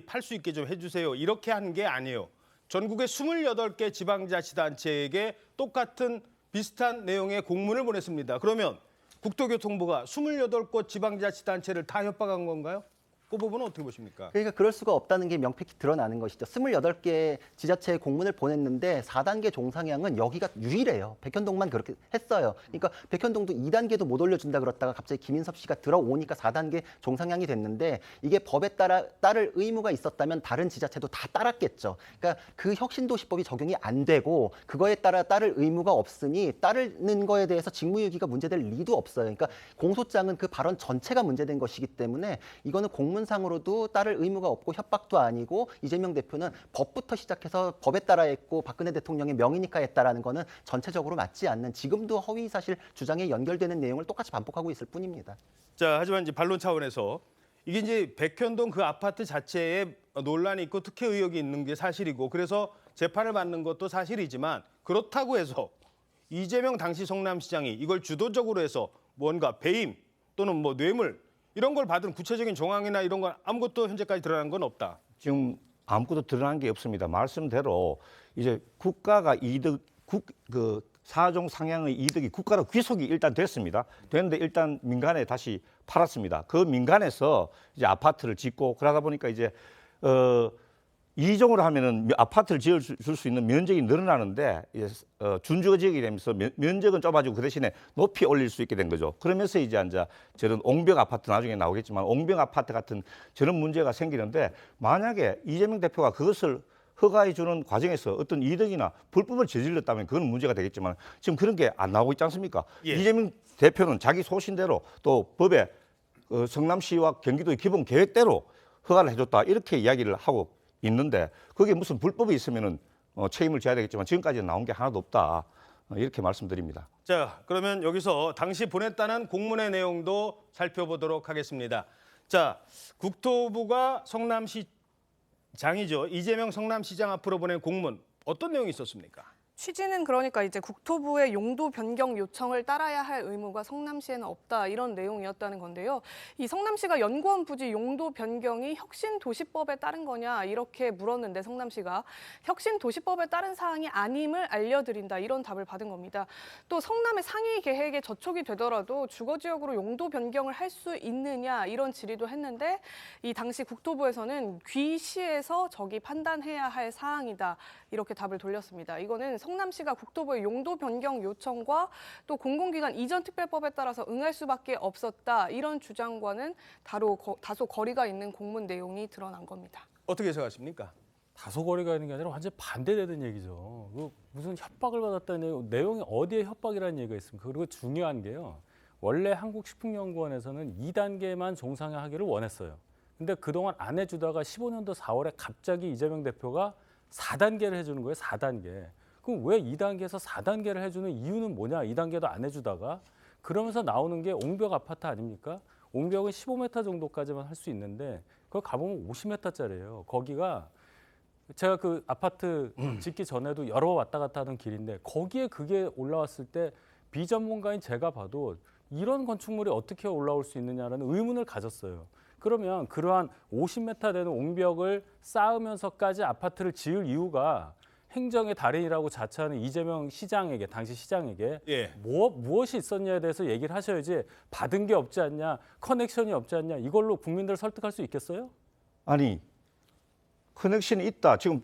팔 수 있게 좀 해주세요 이렇게 한 게 아니에요. 전국의 28개 지방자치단체에게 똑같은 비슷한 내용의 공문을 보냈습니다. 그러면 국토교통부가 28곳 지방자치단체를 다 협박한 건가요? 그 부분은 어떻게 보십니까? 그러니까 그럴 수가 없다는 게 명백히 드러나는 것이죠. 28개 지자체에 공문을 보냈는데 4단계 종상향은 여기가 유일해요. 백현동만 그렇게 했어요. 그러니까 백현동도 2단계도 못 올려준다 그랬다가 갑자기 김인섭 씨가 들어오니까 4단계 종상향이 됐는데 이게 법에 따를 의무가 있었다면 다른 지자체도 다 따랐겠죠. 그러니까 그 혁신도시법이 적용이 안 되고 그거에 따라 따를 의무가 없으니 따르는 거에 대해서 직무유기가 문제될 리도 없어요. 그러니까 공소장은 그 발언 전체가 문제된 것이기 때문에 이거는 공문상으로도 따를 의무가 없고 협박도 아니고 이재명 대표는 법부터 시작해서 법에 따라 했고 박근혜 대통령의 명이니까 했다라는 거는 전체적으로 맞지 않는 지금도 허위 사실 주장에 연결되는 내용을 똑같이 반복하고 있을 뿐입니다. 자, 하지만 이제 반론 차원에서 이게 이제 백현동 그 아파트 자체에 논란이 있고 특혜 의혹이 있는 게 사실이고 그래서 재판을 받는 것도 사실이지만 그렇다고 해서 이재명 당시 성남시장이 이걸 주도적으로 해서 뭔가 배임 또는 뭐 뇌물 이런 걸 받은 구체적인 정황이나 이런 건 아무것도 현재까지 드러난 건 없다. 지금 아무것도 드러난 게 없습니다. 말씀대로 이제 국가가 그 사종 상향의 이득이 국가로 귀속이 일단 됐습니다. 됐는데 일단 민간에 다시 팔았습니다. 그 민간에서 이제 아파트를 짓고 그러다 보니까 이제 이종으로 하면은 아파트를 지을 수 있는 면적이 늘어나는데 준주거 지역이 되면서 면적은 좁아지고 그 대신에 높이 올릴 수 있게 된 거죠. 그러면서 이제 저런 옹벽 아파트 나중에 나오겠지만 옹벽 아파트 같은 저런 문제가 생기는데 만약에 이재명 대표가 그것을 허가해 주는 과정에서 어떤 이득이나 불법을 저질렀다면 그건 문제가 되겠지만 지금 그런 게 안 나오고 있지 않습니까? 예. 이재명 대표는 자기 소신대로 또 법에 성남시와 경기도의 기본 계획대로 허가를 해줬다 이렇게 이야기를 하고 있는데 그게 무슨 불법이 있으면은 책임을 져야 되겠지만 지금까지는 나온 게 하나도 없다 이렇게 말씀드립니다. 자, 그러면 여기서 당시 보냈다는 공문의 내용도 살펴보도록 하겠습니다. 자, 국토부가 성남시장이죠. 이재명 성남시장 앞으로 보낸 공문 어떤 내용이 있었습니까? 취지는 그러니까 이제 국토부의 용도 변경 요청을 따라야 할 의무가 성남시에는 없다 이런 내용이었다는 건데요. 이 성남시가 연구원 부지 용도 변경이 혁신도시법에 따른 거냐 이렇게 물었는데 성남시가 혁신도시법에 따른 사항이 아님을 알려드린다 이런 답을 받은 겁니다. 또 성남의 상위 계획에 저촉이 되더라도 주거지역으로 용도 변경을 할 수 있느냐 이런 질의도 했는데 이 당시 국토부에서는 귀시에서 적이 판단해야 할 사항이다 이렇게 답을 돌렸습니다. 이거는 성남시가 국토부의 용도 변경 요청과 또 공공기관 이전 특별법에 따라서 응할 수밖에 없었다 이런 주장과는 다소 거리가 있는 공문 내용이 드러난 겁니다. 어떻게 해석하십니까? 다소 거리가 있는 게 아니라 완전 반대되는 얘기죠. 무슨 협박을 받았다는 내용이 어디에 협박이라는 얘기가 있습니까? 그리고 중요한 게요. 원래 한국식품연구원에서는 2단계만 종상향하기를 원했어요. 근데 그동안 안 해주다가 15년도 4월에 갑자기 이재명 대표가 4단계를 해주는 거예요. 4단계. 그럼 왜 2단계에서 4단계를 해주는 이유는 뭐냐? 2단계도 안 해주다가. 그러면서 나오는 게 옹벽 아파트 아닙니까? 옹벽은 15m 정도까지만 할 수 있는데 그걸 가보면 50m짜리예요. 거기가 제가 그 아파트 짓기 전에도 여러 번 왔다 갔다 하던 길인데 거기에 그게 올라왔을 때 비전문가인 제가 봐도 이런 건축물이 어떻게 올라올 수 있느냐라는 의문을 가졌어요. 그러면 그러한 50m 되는 옹벽을 쌓으면서까지 아파트를 지을 이유가 행정의 달인이라고 자처하는 이재명 시장에게, 당시 시장에게 무엇이 있었냐에 대해서 얘기를 하셔야지 받은 게 없지 않냐, 커넥션이 없지 않냐 이걸로 국민들을 설득할 수 있겠어요? 아니, 커넥션이 있다. 지금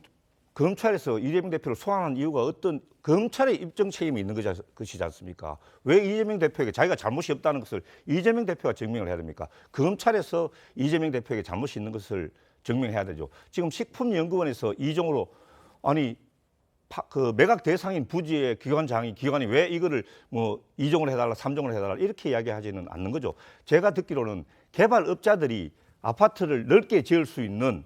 검찰에서 이재명 대표를 소환한 이유가 어떤 검찰의 입증 책임이 있는 것이지 않습니까? 왜 이재명 대표에게 자기가 잘못이 없다는 것을 이재명 대표가 증명을 해야 됩니까? 검찰에서 이재명 대표에게 잘못이 있는 것을 증명해야 되죠. 지금 식품연구원에서 이종으로 아니 그 매각 대상인 부지의 기관이 왜 이거를 뭐 2종을 해달라, 3종을 해달라 이렇게 이야기하지는 않는 거죠. 제가 듣기로는 개발업자들이 아파트를 넓게 지을 수 있는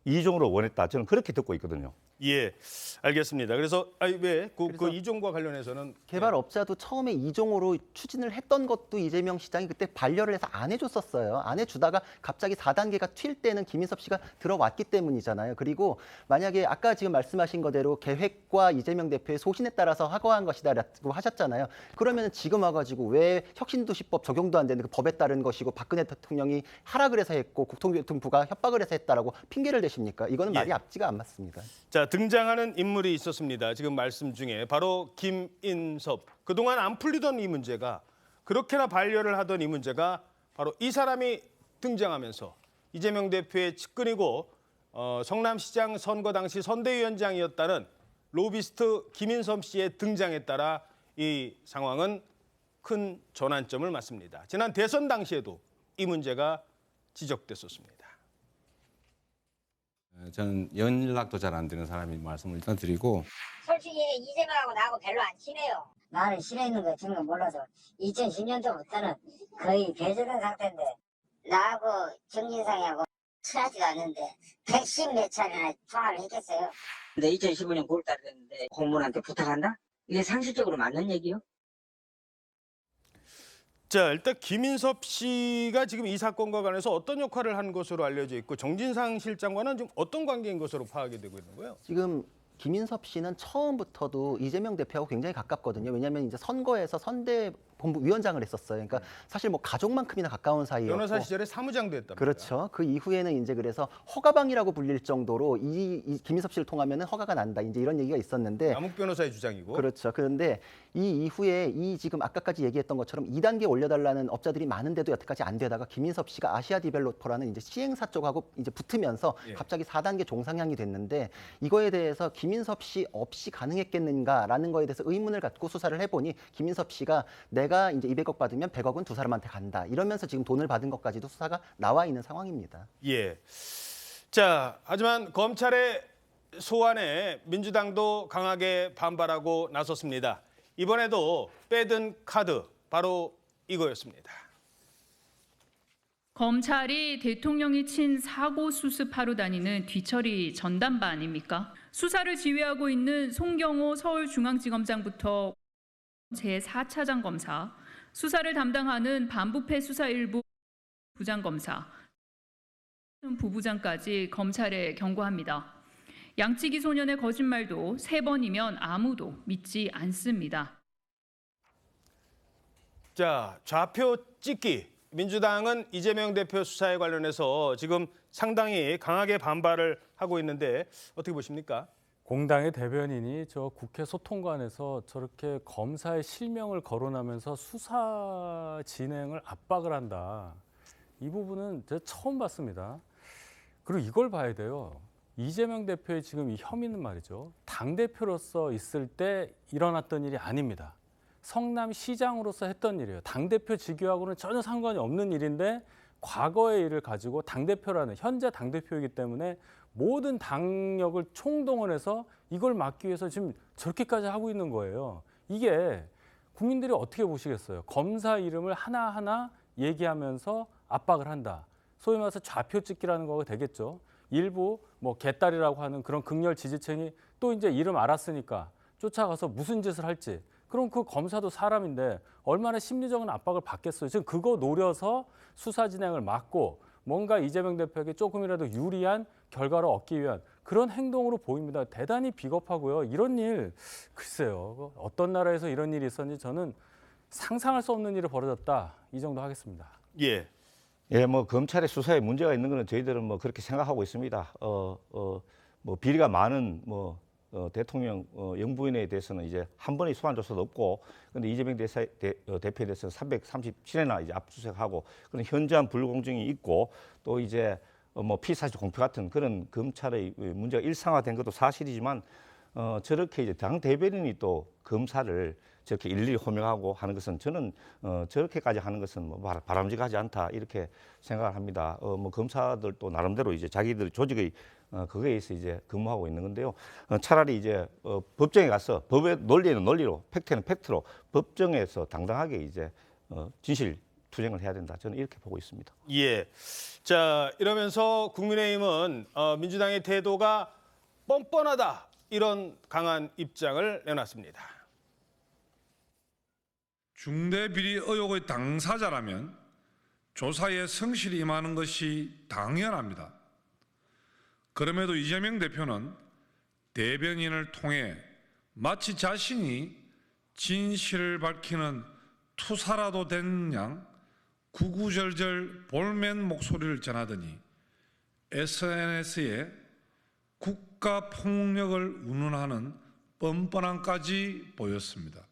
이종으로 원했다. 저는 그렇게 듣고 있거든요. 예, 알겠습니다. 그래서 왜 그 이종과 관련해서는 개발업자도 처음에 2종으로 추진을 했던 것도 이재명 시장이 그때 반려를 해서 안 해줬었어요. 안 해주다가 갑자기 4단계가 튈 때는 김인섭 씨가 들어왔기 때문이잖아요. 그리고 만약에 아까 지금 말씀하신 거대로 계획과 이재명 대표의 소신에 따라서 하고한 것이다라고 하셨잖아요. 그러면 지금 와가지고 왜 혁신도시법 적용도 안 되는 그 법에 따른 것이고 박근혜 대통령이 하라 그래서 했고 국토교통부가 협박을 해서 했다라고 핑계를 대십니까? 이거는 말이 앞뒤가 안 맞습니다. 자, 등장하는 인물이 있었습니다. 지금 말씀 중에 바로 김인섭. 그동안 안 풀리던 이 문제가 그렇게나 반려를 하던 이 문제가 바로 이 사람이 등장하면서 이재명 대표의 측근이고 성남시장 선거 당시 선대위원장이었다는 로비스트 김인섭 씨의 등장에 따라 이 상황은 큰 전환점을 맞습니다. 지난 대선 당시에도 이 문제가 지적됐었습니다. 저는 연락도 잘 안 되는 사람이 말씀을 일단 드리고 솔직히 이재명하고 나하고 별로 안 친해요. 나는 실에 있는 거 지금 몰라서 2010년도부터는 거의 배제된 상태인데 나하고 정진상이하고 친하지도 않는데 110 몇 차례나 통화를 했겠어요. 근데 2015년 9월달에 됐는데 공무원한테 부탁한다? 이게 상식적으로 맞는 얘기요? 자, 일단 김인섭 씨가 지금 이 사건과 관해서 어떤 역할을 한 것으로 알려져 있고 정진상 실장과는 지금 어떤 관계인 것으로 파악이 되고 있는 거예요? 지금 김인섭 씨는 처음부터도 이재명 대표하고 굉장히 가깝거든요. 왜냐하면 이제 선거에서 선대본부위원장을 했었어요. 그러니까 사실 뭐 가족만큼이나 가까운 사이였고. 변호사 시절에 사무장도 했답니다. 그렇죠. 그 이후에는 이제 그래서 허가방이라고 불릴 정도로 이 김인섭 씨를 통하면은 허가가 난다. 이제 이런 얘기가 있었는데. 남욱 변호사의 주장이고. 그렇죠. 그런데 이 이후에 이 지금 아까까지 얘기했던 것처럼 2단계 올려달라는 업자들이 많은데도 여태까지 안 되다가 김인섭 씨가 아시아 디벨로퍼라는 이제 시행사 쪽하고 이제 붙으면서 갑자기 4단계 종상향이 됐는데 이거에 대해서 김인섭 씨 없이 가능했겠는가라는 거에 대해서 의문을 갖고 수사를 해보니 김인섭 씨가 내가 이제 200억 받으면 100억은 두 사람한테 간다. 이러면서 지금 돈을 받은 것까지도 수사가 나와 있는 상황입니다. 예. 자, 하지만 검찰의 소환에 민주당도 강하게 반발하고 나섰습니다. 이번에도 빼든 카드 바로 이거였습니다. 검찰이 대통령이 친 사고 수습하러 다니는 뒤처리 전담바 아닙니까? 수사를 지휘하고 있는 송경호 서울중앙지검장부터 제4차장 검사, 수사를 담당하는 반부패 수사 1부 부장검사, 부부장까지 검찰에 경고합니다. 양치기 소년의 거짓말도 3번이면 아무도 믿지 않습니다. 자, 좌표 찍기. 민주당은 이재명 대표 수사에 관련해서 지금 상당히 강하게 반발을 하고 있는데 어떻게 보십니까? 공당의 대변인이 저 국회 소통관에서 저렇게 검사의 실명을 거론하면서 수사 진행을 압박을 한다. 이 부분은 제가 처음 봤습니다. 그리고 이걸 봐야 돼요. 이재명 대표의 지금 이 혐의는 말이죠. 당대표로서 있을 때 일어났던 일이 아닙니다. 성남시장으로서 했던 일이에요. 당대표 직위하고는 전혀 상관이 없는 일인데 과거의 일을 가지고 당대표라는 현재 당대표이기 때문에 모든 당력을 총동원해서 이걸 막기 위해서 지금 저렇게까지 하고 있는 거예요. 이게 국민들이 어떻게 보시겠어요? 검사 이름을 하나하나 얘기하면서 압박을 한다. 소위 말해서 좌표 찍기라는 거가 되겠죠. 일부 뭐 개딸이라고 하는 그런 극렬 지지층이 또 이제 이름 알았으니까 쫓아가서 무슨 짓을 할지. 그럼 그 검사도 사람인데 얼마나 심리적인 압박을 받겠어요. 지금 그거 노려서 수사 진행을 막고 뭔가 이재명 대표에게 조금이라도 유리한 결과를 얻기 위한 그런 행동으로 보입니다. 대단히 비겁하고요. 이런 일, 글쎄요. 어떤 나라에서 이런 일이 있었는지 저는 상상할 수 없는 일이 벌어졌다. 이 정도 하겠습니다. 예. 예, 뭐 검찰의 수사에 문제가 있는 거는 저희들은 뭐 그렇게 생각하고 있습니다. 뭐 비리가 많은 대통령 영부인에 대해서는 이제 한 번의 소환 조사도 없고, 근데 이재명 대표에 대해서는 337회나 이제 압수수색하고 그런 현저한 불공정이 있고 또 이제 뭐 피사실 공표 같은 그런 검찰의 문제가 일상화된 것도 사실이지만 저렇게 이제 당 대변인이 또 검사를 저렇게 일일이 호명하고 하는 것은 저는 저렇게까지 하는 것은 뭐 바람직하지 않다 이렇게 생각을 합니다. 뭐 검사들도 나름대로 이제 자기들 조직의 그거에 의해서 이제 근무하고 있는 건데요. 차라리 이제 법정에 가서 법의 논리는 논리로, 팩트는 팩트로 법정에서 당당하게 이제 진실 투쟁을 해야 된다. 저는 이렇게 보고 있습니다. 예. 자, 이러면서 국민의힘은 민주당의 태도가 뻔뻔하다 이런 강한 입장을 내놨습니다. 중대비리 의혹의 당사자라면 조사에 성실히 임하는 것이 당연합니다. 그럼에도 이재명 대표는 대변인을 통해 마치 자신이 진실을 밝히는 투사라도 된 양 구구절절 볼멘 목소리를 전하더니 SNS에 국가폭력을 운운하는 뻔뻔함까지 보였습니다.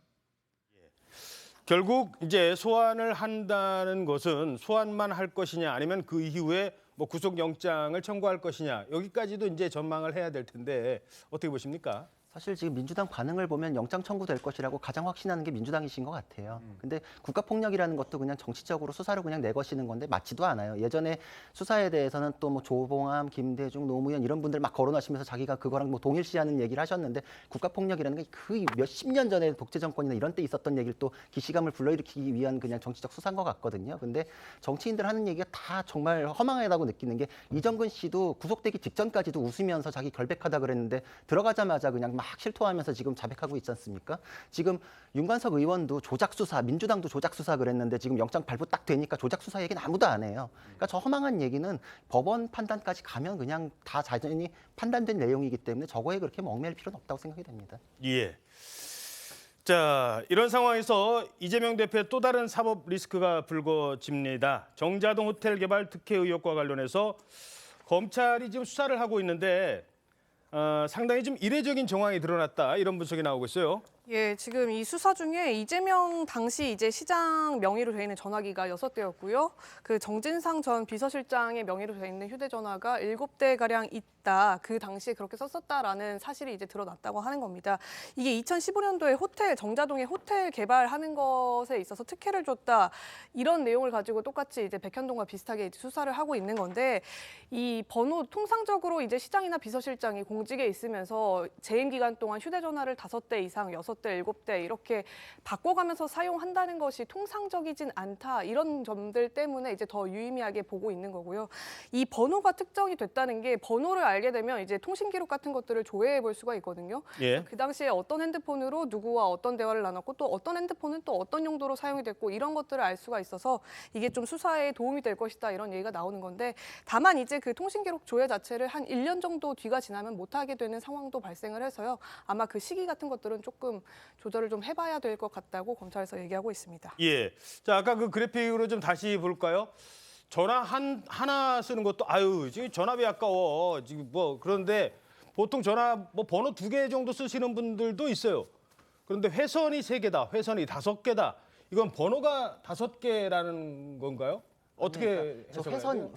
결국 이제 소환을 한다는 것은 소환만 할 것이냐 아니면 그 이후에 뭐 구속영장을 청구할 것이냐 여기까지도 이제 전망을 해야 될 텐데 어떻게 보십니까? 사실 지금 민주당 반응을 보면 영장 청구될 것이라고 가장 확신하는 게 민주당이신 것 같아요. 근데 국가폭력이라는 것도 그냥 정치적으로 수사로 그냥 내거시는 건데 맞지도 않아요. 예전에 수사에 대해서는 또 뭐 조봉암, 김대중, 노무현 이런 분들 막 거론하시면서 자기가 그거랑 뭐 동일시하는 얘기를 하셨는데 국가폭력이라는 게 그 몇십 년 전에 독재 정권이나 이런 때 있었던 얘기를 또 기시감을 불러일으키기 위한 그냥 정치적 수사인 것 같거든요. 근데 정치인들 하는 얘기가 다 정말 허망하다고 느끼는 게 이정근 씨도 구속되기 직전까지도 웃으면서 자기 결백하다 그랬는데 들어가자마자 그냥 막 실토하면서 지금 자백하고 있지 않습니까? 지금 윤관석 의원도 조작 수사, 민주당도 조작 수사 그랬는데 지금 영장 발부 딱 되니까 조작 수사 얘기는 아무도 안 해요. 그러니까 저 허망한 얘기는 법원 판단까지 가면 그냥 다 자연히 판단된 내용이기 때문에 저거에 그렇게 얽매일 필요는 없다고 생각이 됩니다. 예. 자, 이런 상황에서 이재명 대표의 또 다른 사법 리스크가 불거집니다. 정자동 호텔 개발 특혜 의혹과 관련해서 검찰이 지금 수사를 하고 있는데 상당히 좀 이례적인 정황이 드러났다 이런 분석이 나오고 있어요. 예, 지금 이 수사 중에 이재명 당시 이제 시장 명의로 돼 있는 전화기가 6대였고요. 그 정진상 전 비서실장의 명의로 돼 있는 휴대전화가 7대 가량 있다. 그 당시에 그렇게 썼었다라는 사실이 이제 드러났다고 하는 겁니다. 이게 2015년도에 호텔 정자동에 호텔 개발하는 것에 있어서 특혜를 줬다. 이런 내용을 가지고 똑같이 이제 백현동과 비슷하게 이제 수사를 하고 있는 건데 이 번호 통상적으로 이제 시장이나 비서실장이 공직에 있으면서 재임 기간 동안 휴대전화를 5대 이상 6대, 7대 이렇게 바꿔가면서 사용한다는 것이 통상적이진 않다. 이런 점들 때문에 이제 더 유의미하게 보고 있는 거고요. 이 번호가 특정이 됐다는 게 번호를 알게 되면 이제 통신 기록 같은 것들을 조회해 볼 수가 있거든요. 예. 그 당시에 어떤 핸드폰으로 누구와 어떤 대화를 나눴고 또 어떤 핸드폰은 또 어떤 용도로 사용이 됐고 이런 것들을 알 수가 있어서 이게 좀 수사에 도움이 될 것이다. 이런 얘기가 나오는 건데 다만 이제 그 통신 기록 조회 자체를 한 1년 정도 뒤가 지나면 못하게 되는 상황도 발생을 해서요. 아마 그 시기 같은 것들은 조금 조절을 좀 해봐야 될 것 같다고 검찰에서 얘기하고 있습니다. 예. 자, 아까 그 그래픽으로 좀 다시 볼까요? 전화 하나 쓰는 것도 지금 전화비 아까워. 지금 뭐 그런데 보통 전화 뭐 번호 2개 정도 쓰시는 분들도 있어요. 그런데 회선이 3개다. 회선이 5개다. 이건 번호가 5개라는 건가요? 어떻게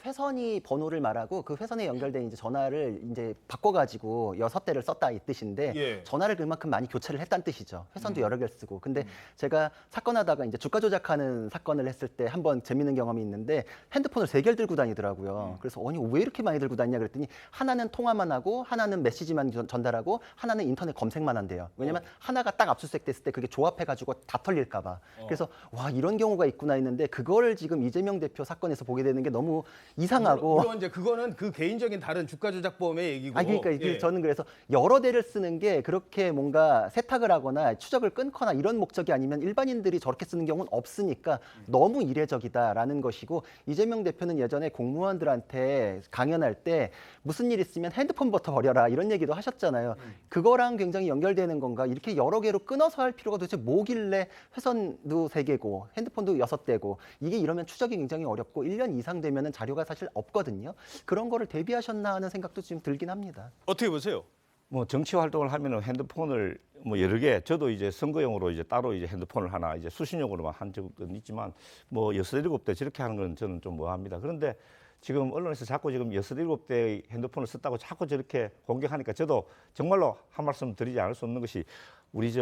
회선이 번호를 말하고 그 회선에 연결된 이제 전화를 이제 바꿔가지고 6대를 썼다 이 뜻인데 예. 전화를 그만큼 많이 교체를 했다는 뜻이죠. 회선도 여러 개를 쓰고. 근데 제가 사건하다가 이제 주가 조작하는 사건을 했을 때 한번 재밌는 경험이 있는데 핸드폰을 3개를 들고 다니더라고요. 그래서 아니 왜 이렇게 많이 들고 다니냐 그랬더니 하나는 통화만 하고 하나는 메시지만 전달하고 하나는 인터넷 검색만 한대요. 왜냐면 하나가 딱 압수수색 됐을 때 그게 조합해가지고 다 털릴까 봐. 그래서 와 이런 경우가 있구나 했는데 그거를 지금 이재명 대표 사건에서 보게 되는 게 너무 이상하고. 물론 이제 그거는 그 개인적인 다른 주가 조작범의 얘기고. 그러니까 예. 저는 그래서 여러 대를 쓰는 게 그렇게 뭔가 세탁을 하거나 추적을 끊거나 이런 목적이 아니면 일반인들이 저렇게 쓰는 경우는 없으니까 너무 이례적이다라는 것이고 이재명 대표는 예전에 공무원들한테 강연할 때 무슨 일 있으면 핸드폰부터 버려라 이런 얘기도 하셨잖아요. 그거랑 굉장히 연결되는 건가 이렇게 여러 개로 끊어서 할 필요가 도대체 뭐길래 회선도 3개고 핸드폰도 6대고 이게 이러면 추적이 굉장히 어렵고 1년 이상 되면은 자료가 사실 없거든요. 그런 거를 대비하셨나 하는 생각도 지금 들긴 합니다. 어떻게 보세요? 뭐 정치 활동을 하면은 핸드폰을 뭐 여러 개 저도 이제 선거용으로 이제 따로 이제 핸드폰을 하나 이제 수신용으로만 한 적은 있지만 뭐 6, 7대 저렇게 하는 건 저는 좀 뭐합니다. 그런데 지금 언론에서 자꾸 지금 6, 7대의 핸드폰을 썼다고 자꾸 저렇게 공격하니까 저도 정말로 한 말씀 드리지 않을 수 없는 것이 우리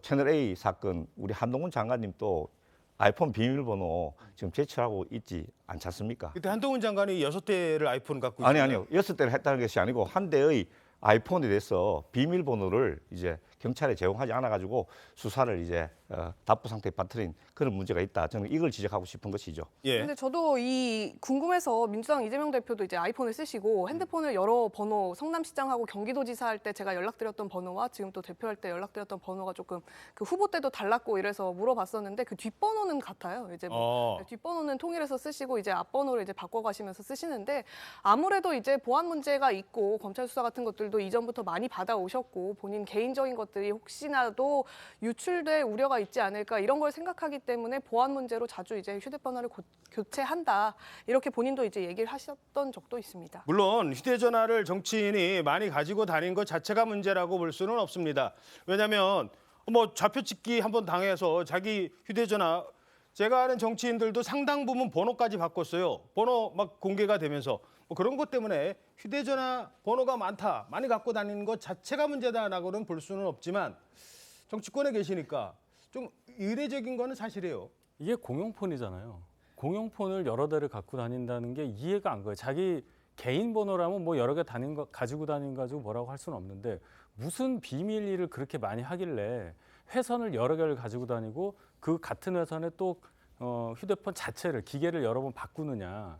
채널 A 사건 우리 한동훈 장관님 또 아이폰 비밀번호 지금 제출하고 있지 않지 않습니까? 그때 한동훈 장관이 6대를 아이폰 갖고 있어요. 아니요. 6대를 했다는 것이 아니고 한 대의 아이폰에 대해서 비밀번호를 이제 경찰에 제공하지 않아 가지고 수사를 이제 답부 상태에 빠뜨린 그런 문제가 있다. 저는 이걸 지적하고 싶은 것이죠. 예. 근데 저도 이 궁금해서 민주당 이재명 대표도 이제 아이폰을 쓰시고 핸드폰을 여러 번호 성남시장하고 경기도지사 할 때 제가 연락드렸던 번호와 지금 또 대표할 때 연락드렸던 번호가 조금 그 후보 때도 달랐고 이래서 물어봤었는데 그 뒷번호는 같아요. 이제 뭐 뒷번호는 통일해서 쓰시고 이제 앞번호를 이제 바꿔가시면서 쓰시는데 아무래도 이제 보안 문제가 있고 검찰 수사 같은 것들도 이전부터 많이 받아오셨고 본인 개인적인 것들이 혹시나도 유출될 우려가 있지 않을까 이런 걸 생각하기 때문에 보안 문제로 자주 이제 휴대폰을 교체한다 이렇게 본인도 이제 얘기를 하셨던 적도 있습니다. 물론 휴대전화를 정치인이 많이 가지고 다닌 것 자체가 문제라고 볼 수는 없습니다. 왜냐하면 뭐 좌표 찍기 한번 당해서 자기 휴대전화 제가 아는 정치인들도 상당 부분 번호까지 바꿨어요. 번호 막 공개가 되면서 뭐 그런 것 때문에 휴대전화 번호가 많이 갖고 다니는 것 자체가 문제다라고는 볼 수는 없지만 정치권에 계시니까 좀 의례적인 거는 사실이에요. 이게 공용폰이잖아요. 공용폰을 여러 대를 갖고 다닌다는 게 이해가 안 가요. 자기 개인 번호라면 뭐 여러 개 가지고 다니는 거 가지고 뭐라고 할 수는 없는데 무슨 비밀 일을 그렇게 많이 하길래 회선을 여러 개를 가지고 다니고 그 같은 회선에 또 휴대폰 자체를 기계를 여러 번 바꾸느냐.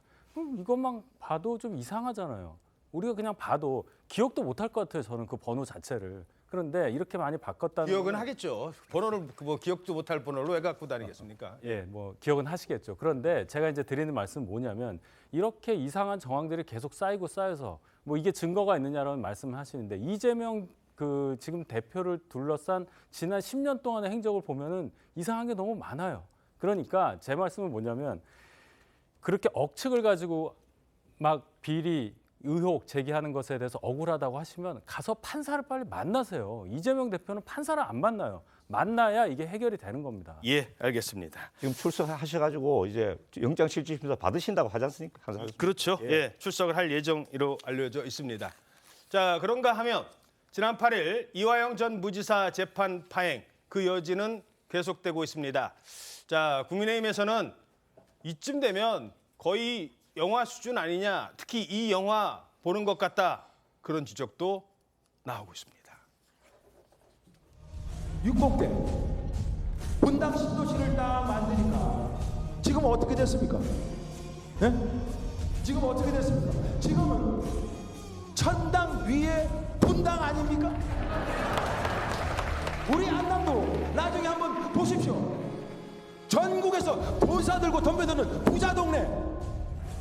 이것만 봐도 좀 이상하잖아요. 우리가 그냥 봐도 기억도 못할 것 같아요. 저는 그 번호 자체를. 그런데 이렇게 많이 바꿨다는 기억은 하겠죠. 번호를 뭐 기억도 못할 번호를 왜 갖고 다니겠습니까? 예, 뭐 기억은 하시겠죠. 그런데 제가 이제 드리는 말씀은 뭐냐면 이렇게 이상한 정황들이 계속 쌓이고 쌓여서 뭐 이게 증거가 있느냐라는 말씀을 하시는데 이재명 그 지금 대표를 둘러싼 지난 10년 동안의 행적을 보면은 이상한 게 너무 많아요. 그러니까 제 말씀은 뭐냐면 그렇게 억측을 가지고 막 비리 의혹 제기하는 것에 대해서 억울하다고 하시면 가서 판사를 빨리 만나세요. 이재명 대표는 판사를 안 만나요. 만나야 이게 해결이 되는 겁니다. 예, 알겠습니다. 지금 출석하셔가지고 이제 영장실질심사 받으신다고 하지 않습니까? 그렇죠. 예, 출석을 할 예정으로 알려져 있습니다. 자, 그런가 하면 지난 8일 이화영 전 무지사 재판 파행 그 여지는 계속되고 있습니다. 자, 국민의힘에서는 이쯤 되면 거의 영화 수준 아니냐, 특히 이 영화 보는 것 같다 그런 지적도 나오고 있습니다. 육복대 분당 신도시를 딱 만드니까 지금 어떻게 됐습니까? 네? 지금 어떻게 됐습니까? 지금은 천당 위에 분당 아닙니까? 우리 안남도 나중에 한번 보십시오. 전국에서 돈 사들고 덤벼드는 부자 동네.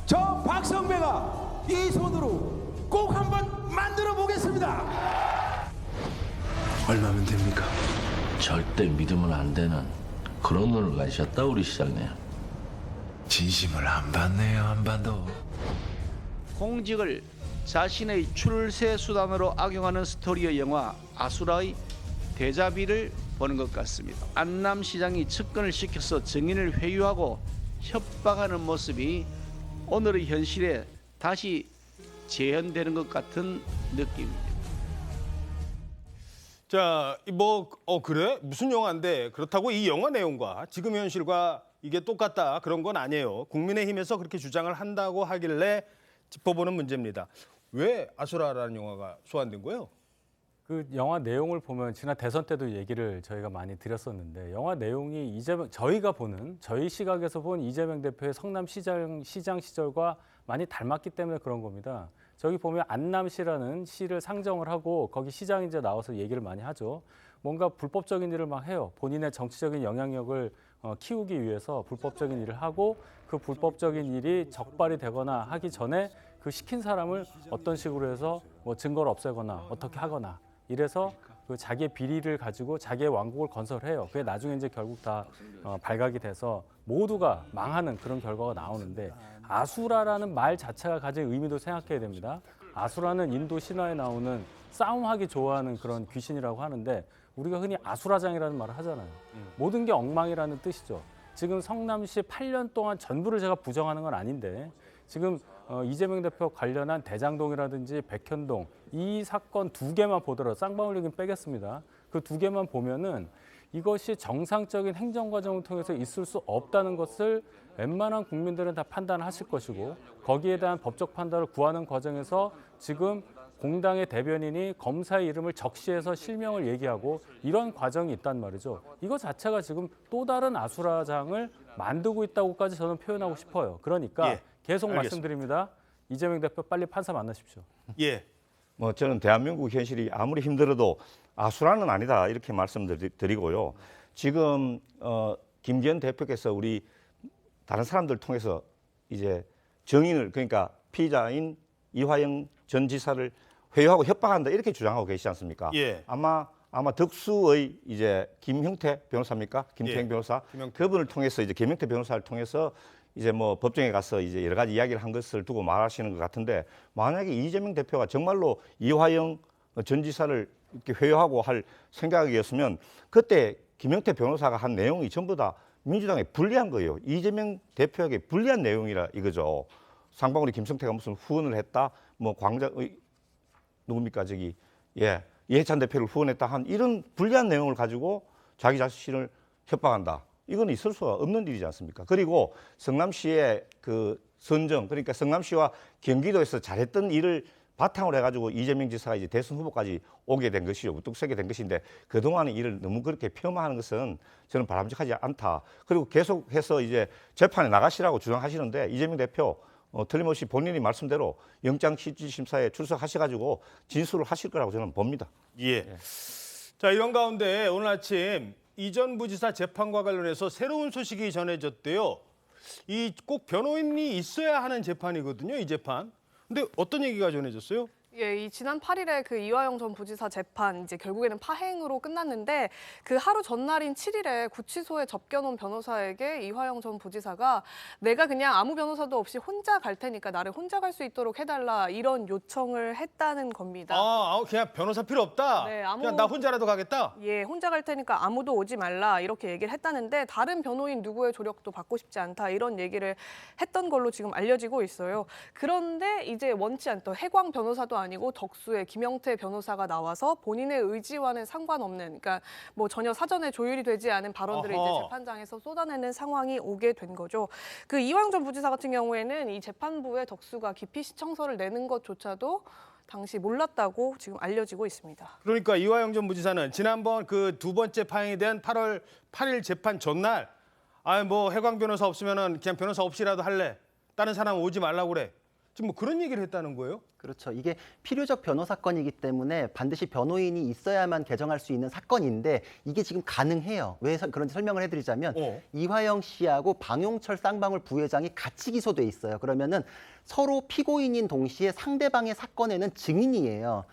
저 박성배가 이 손으로 꼭 한번 만들어 보겠습니다. 얼마면 됩니까? 절대 믿으면 안 되는 그런 눈을 가지셨다 우리 시장님. 진심을 안 받네요, 안 받어. 공직을 자신의 출세 수단으로 악용하는 스토리의 영화 아수라의 대자비를 보는 것 같습니다. 안남시장이 측근을 시켜서 증인을 회유하고 협박하는 모습이 오늘의 현실에 다시 재현되는 것 같은 느낌입니다. 자, 그래? 무슨 영화인데 그렇다고 이 영화 내용과 지금 현실과 이게 똑같다 그런 건 아니에요. 국민의힘에서 그렇게 주장을 한다고 하길래 짚어보는 문제입니다. 왜 아수라라는 영화가 소환된 거예요? 그 영화 내용을 보면 지난 대선 때도 얘기를 저희가 많이 드렸었는데 영화 내용이 저희가 보는 저희 시각에서 본 이재명 대표의 성남시장 시절과 많이 닮았기 때문에 그런 겁니다. 저기 보면 안남시라는 시를 상정을 하고 거기 시장이 이제 나와서 얘기를 많이 하죠. 뭔가 불법적인 일을 막 해요. 본인의 정치적인 영향력을 키우기 위해서 불법적인 일을 하고 그 불법적인 일이 적발이 되거나 하기 전에 그 시킨 사람을 어떤 식으로 해서 뭐 증거를 없애거나 어떻게 하거나 이래서 그 자기의 비리를 가지고 자기의 왕국을 건설해요. 그게 나중에 이제 결국 다 발각이 돼서 모두가 망하는 그런 결과가 나오는데 아수라라는 말 자체가 가진 의미도 생각해야 됩니다. 아수라는 인도 신화에 나오는 싸움하기 좋아하는 그런 귀신이라고 하는데 우리가 흔히 아수라장이라는 말을 하잖아요. 모든 게 엉망이라는 뜻이죠. 지금 성남시 8년 동안 전부를 제가 부정하는 건 아닌데 지금 이재명 대표 관련한 대장동이라든지 백현동 이 사건 두 개만 보더라도 쌍방울리긴 빼겠습니다. 그 두 개만 보면은 이것이 정상적인 행정 과정을 통해서 있을 수 없다는 것을 웬만한 국민들은 다 판단하실 것이고 거기에 대한 법적 판단을 구하는 과정에서 지금 공당의 대변인이 검사의 이름을 적시해서 실명을 얘기하고 이런 과정이 있단 말이죠. 이거 자체가 지금 또 다른 아수라장을 만들고 있다고까지 저는 표현하고 싶어요. 그러니까 예, 계속 알겠습니다. 말씀드립니다. 이재명 대표 빨리 판사 만나십시오. 예. 뭐 저는 대한민국 현실이 아무리 힘들어도 아수라는 아니다 이렇게 말씀드리고요. 지금 김기현 대표께서 우리 다른 사람들 통해서 이제 정인을 그러니까 피의자인 이화영 전 지사를 회유하고 협박한다 이렇게 주장하고 계시지 않습니까? 예. 아마 덕수의 이제 김형태 변호사입니까? 김태형 예. 변호사 김형태. 그분을 통해서 이제 김형태 변호사를 통해서 이제 뭐 법정에 가서 이제 여러 가지 이야기를 한 것을 두고 말하시는 것 같은데 만약에 이재명 대표가 정말로 이화영 전 지사를 이렇게 회유하고 할 생각이었으면 그때 김형태 변호사가 한 내용이 전부 다 민주당에 불리한 거예요. 이재명 대표에게 불리한 내용이라 이거죠. 상방울이 김성태가 무슨 후원을 했다, 뭐 누굽니까 저기 이해찬 대표를 후원했다 한 이런 불리한 내용을 가지고 자기 자신을 협박한다. 이건 있을 수가 없는 일이지 않습니까? 그리고 성남시의 그 선정, 그러니까 성남시와 경기도에서 잘했던 일을 바탕으로 해가지고 이재명 지사가 이제 대선 후보까지 오게 된 것이죠. 우뚝 서게 된 것인데 그동안의 일을 너무 그렇게 폄하하는 것은 저는 바람직하지 않다. 그리고 계속해서 이제 재판에 나가시라고 주장하시는데 이재명 대표 틀림없이 본인이 말씀대로 영장실질심사에 출석하셔가지고 진술을 하실 거라고 저는 봅니다. 예. 자, 이런 가운데 오늘 아침 이 전 부지사 재판과 관련해서 새로운 소식이 전해졌대요. 이 꼭 변호인이 있어야 하는 재판이거든요, 이 재판. 근데 어떤 얘기가 전해졌어요? 예, 이 지난 8일에 그 이화영 전 부지사 재판 이제 결국에는 파행으로 끝났는데 그 하루 전날인 7일에 구치소에 접견온 변호사에게 이화영 전 부지사가 내가 그냥 아무 변호사도 없이 혼자 갈 테니까 나를 혼자 갈 수 있도록 해달라 이런 요청을 했다는 겁니다. 그냥 변호사 필요 없다. 네, 그냥 나 혼자라도 가겠다. 예, 혼자 갈 테니까 아무도 오지 말라 이렇게 얘기를 했다는데 다른 변호인 누구의 조력도 받고 싶지 않다 이런 얘기를 했던 걸로 지금 알려지고 있어요. 그런데 이제 원치 않던 해광 변호사도 아니고 덕수의 김영태 변호사가 나와서 본인의 의지와는 상관없는, 그러니까 뭐 전혀 사전에 조율이 되지 않은 발언들을 이제 재판장에서 쏟아내는 상황이 오게 된 거죠. 그 이화영 전 부지사 같은 경우에는 이 재판부에 덕수가 기피 신청서를 내는 것조차도 당시 몰랐다고 지금 알려지고 있습니다. 그러니까 이화영 전 부지사는 지난번 그 두 번째 파행에 대한 8월 8일 재판 전날 뭐 해광 변호사 없으면은 그냥 변호사 없이라도 할래. 다른 사람 오지 말라고 그래. 지금 뭐 그런 얘기를 했다는 거예요? 그렇죠. 이게 필요적 변호 사건이기 때문에 반드시 변호인이 있어야만 개정할 수 있는 사건인데 이게 지금 가능해요. 왜 그런지 설명을 해드리자면 이화영 씨하고 방용철 쌍방울 부회장이 같이 기소돼 있어요. 그러면은 서로 피고인인 동시에 상대방의 사건에는 증인이에요.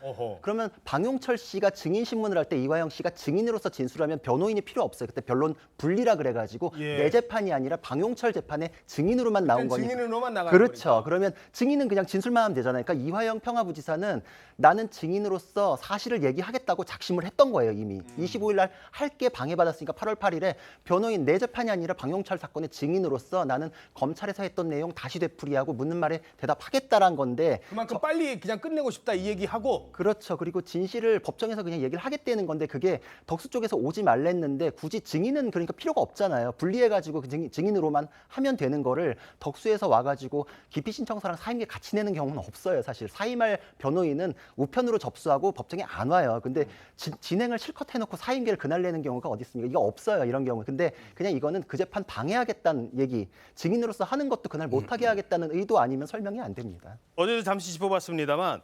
그러면 방용철 씨가 증인 신문을 할 때 이화영 씨가 증인으로서 진술하면 변호인이 필요 없어요. 그때 변론 분리라 그래가지고 내 재판이 아니라 방용철 재판에 증인으로만 나온 거니까. 증인으로만 나가는 그렇죠. 거니까. 그러면 증인은 그냥 진술만 하면 되잖아요. 그러니까 이화영 평화부지사는 나는 증인으로서 사실을 얘기하겠다고 작심을 했던 거예요. 이미 25일 날 할 게 방해받았으니까 8월 8일에 변호인 내 재판이 아니라 방용철 사건의 증인으로서 나는 검찰에서 했던 내용 다시 되풀이하고 묻는 말에 대답하겠다란 건데 그만큼 빨리 그냥 끝내고 싶다 이 얘기하고. 그렇죠. 그리고 진실을 법정에서 그냥 얘기를 하겠다는 건데 그게 덕수 쪽에서 오지 말랬는데 굳이 증인은 그러니까 필요가 없잖아요. 분리해가지고 그 증인으로만 하면 되는 거를 덕수에서 와가지고 기피 신청서랑 사임계 같이 내는 경우는 없어요. 사실 사임할 변호인은 우편으로 접수하고 법정에 안 와요. 근데 진행을 실컷 해놓고 사임계를 그날 내는 경우가 어디 있습니까? 이거 없어요. 이런 경우. 근데 그냥 이거는 그 재판 방해하겠다는 얘기, 증인으로서 하는 것도 그날 못하게 하겠다는 의도 아니면 설명이 안 됩니다. 어제도 잠시 짚어봤습니다만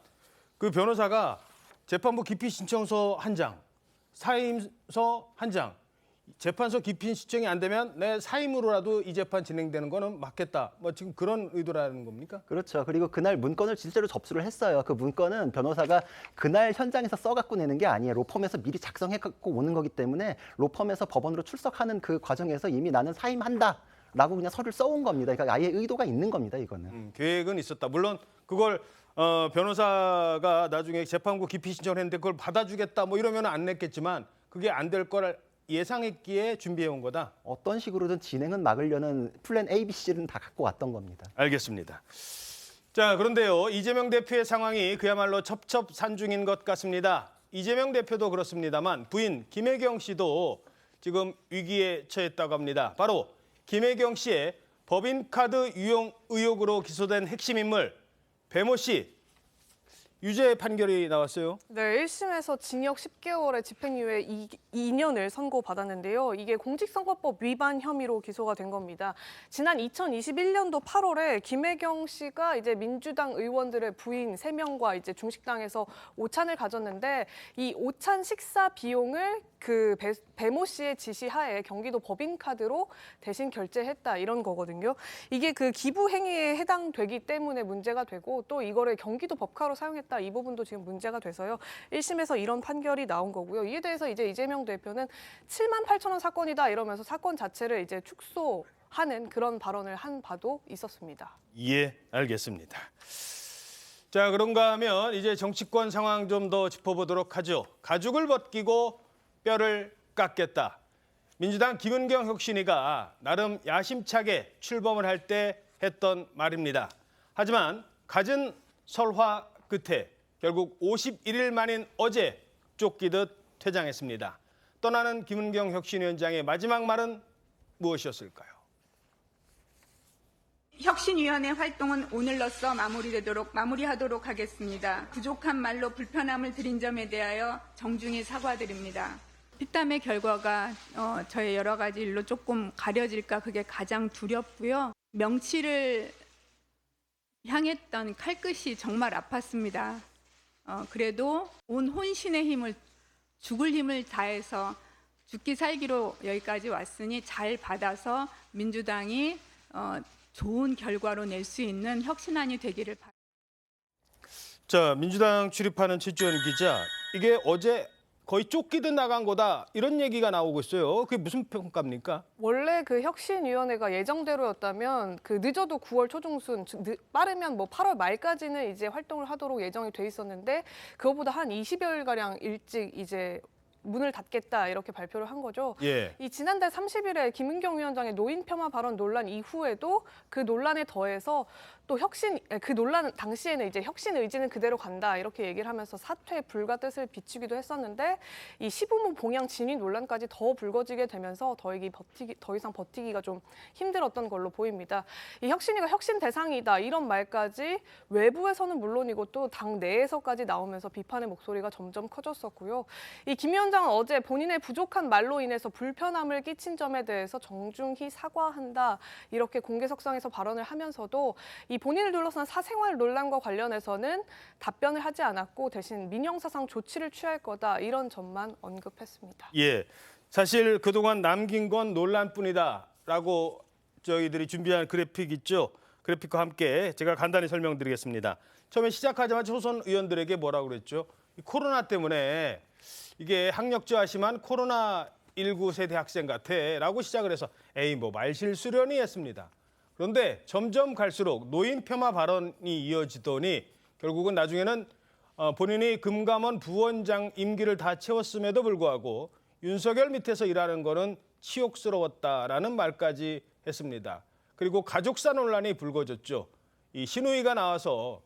그 변호사가 재판부 기피 신청서 한 장, 사임서 한 장, 재판서 기피 신청이 안 되면 내 사임으로라도 이 재판 진행되는 거는 맞겠다. 뭐 지금 그런 의도라는 겁니까? 그렇죠. 그리고 그날 문건을 실제로 접수를 했어요. 그 문건은 변호사가 그날 현장에서 써갖고 내는 게 아니에요. 로펌에서 미리 작성해갖고 오는 거기 때문에 로펌에서 법원으로 출석하는 그 과정에서 이미 나는 사임한다. 라고 그냥 서류를 써온 겁니다. 그러니까 아예 의도가 있는 겁니다. 이거는. 계획은 있었다. 물론 그걸 변호사가 나중에 재판부 기피 신청을 했는데 그걸 받아주겠다 뭐 이러면 안 냈겠지만 그게 안 될 걸 예상했기에 준비해온 거다. 어떤 식으로든 진행은 막으려는 플랜 A, B, C는 다 갖고 왔던 겁니다. 알겠습니다. 자, 그런데요. 이재명 대표의 상황이 그야말로 첩첩산중인 것 같습니다. 이재명 대표도 그렇습니다만 부인 김혜경 씨도 지금 위기에 처했다고 합니다. 바로 김혜경 씨의 법인카드 유용 의혹으로 기소된 핵심 인물 배모 씨. 유죄 판결이 나왔어요. 네, 1심에서 징역 10개월에 집행유예 2년을 선고받았는데요. 이게 공직선거법 위반 혐의로 기소가 된 겁니다. 지난 2021년도 8월에 김혜경 씨가 이제 민주당 의원들의 부인 3명과 이제 중식당에서 오찬을 가졌는데 이 오찬 식사 비용을 그 배모 씨의 지시하에 경기도 법인카드로 대신 결제했다 이런 거거든요. 이게 그 기부 행위에 해당되기 때문에 문제가 되고 또 이거를 경기도 법카로 사용했다 이 부분도 지금 문제가 돼서요. 1심에서 이런 판결이 나온 거고요. 이에 대해서 이제 이재명 대표는 7만 8천 원 사건이다 이러면서 사건 자체를 이제 축소하는 그런 발언을 한 바도 있었습니다. 예, 알겠습니다. 자, 그런가 하면 이제 정치권 상황 좀 더 짚어보도록 하죠. 가죽을 벗기고 뼈를 깎겠다. 민주당 김은경 혁신위가 나름 야심차게 출범을 할 때 했던 말입니다. 하지만 갖은 설화 끝에 결국 51일 만인 어제 쫓기듯 퇴장했습니다. 떠나는 김은경 혁신위원장의 마지막 말은 무엇이었을까요? 혁신위원회 활동은 오늘로써 마무리하도록 하겠습니다. 부족한 말로 불편함을 드린 점에 대하여 정중히 사과드립니다. 피땀의 결과가 저의 여러 가지 일로 조금 가려질까 그게 가장 두렵고요. 명치를 향했던 칼끝이 정말 아팠습니다. 그래도 온 혼신의 힘을 죽을 힘을 다해서 죽기 살기로 여기까지 왔으니 잘 받아서 민주당이 좋은 결과로 낼 수 있는 혁신안이 되기를 바랍니다. 자, 민주당 출입하는 최지원 기자, 이게 어제 거의 쫓기듯 나간 거다 이런 얘기가 나오고 있어요. 그게 무슨 평가입니까? 원래 그 혁신위원회가 예정대로였다면 그 늦어도 9월 초중순, 빠르면 뭐 8월 말까지는 이제 활동을 하도록 예정이 돼 있었는데 그거보다 한 20여일가량 일찍 이제 문을 닫겠다 이렇게 발표를 한 거죠. 예. 이 지난달 30일에 김은경 위원장의 노인 폄하 발언 논란 이후에도 그 논란에 더해서 또 그 논란 당시에는 이제 혁신 의지는 그대로 간다 이렇게 얘기를 하면서 사퇴 불가 뜻을 비추기도 했었는데 이 시부모 봉양 진위 논란까지 더 불거지게 되면서 더 이상 버티기가 좀 힘들었던 걸로 보입니다. 이 혁신위가 혁신 대상이다 이런 말까지 외부에서는 물론이고 또 당 내에서까지 나오면서 비판의 목소리가 점점 커졌었고요. 이 김 위원장은 어제 본인의 부족한 말로 인해서 불편함을 끼친 점에 대해서 정중히 사과한다 이렇게 공개석상에서 발언을 하면서도 이 본인을 둘러싼 사생활 논란과 관련해서는 답변을 하지 않았고 대신 민형사상 조치를 취할 거다 이런 점만 언급했습니다. 예, 사실 그동안 남긴 건 논란뿐이다라고 저희들이 준비한 그래픽 있죠. 그래픽과 함께 제가 간단히 설명드리겠습니다. 처음에 시작하자마자 초선 의원들에게 뭐라고 그랬죠? 이 코로나 때문에 이게 학력저하 심한 코로나19 세대 학생 같아라고 시작을 해서 에이 뭐 말실수련이 했습니다. 그런데 점점 갈수록 노인 폄하 발언이 이어지더니 결국은 나중에는 본인이 금감원 부원장 임기를 다 채웠음에도 불구하고 윤석열 밑에서 일하는 거는 치욕스러웠다라는 말까지 했습니다. 그리고 가족사 논란이 불거졌죠. 이 신우이가 나와서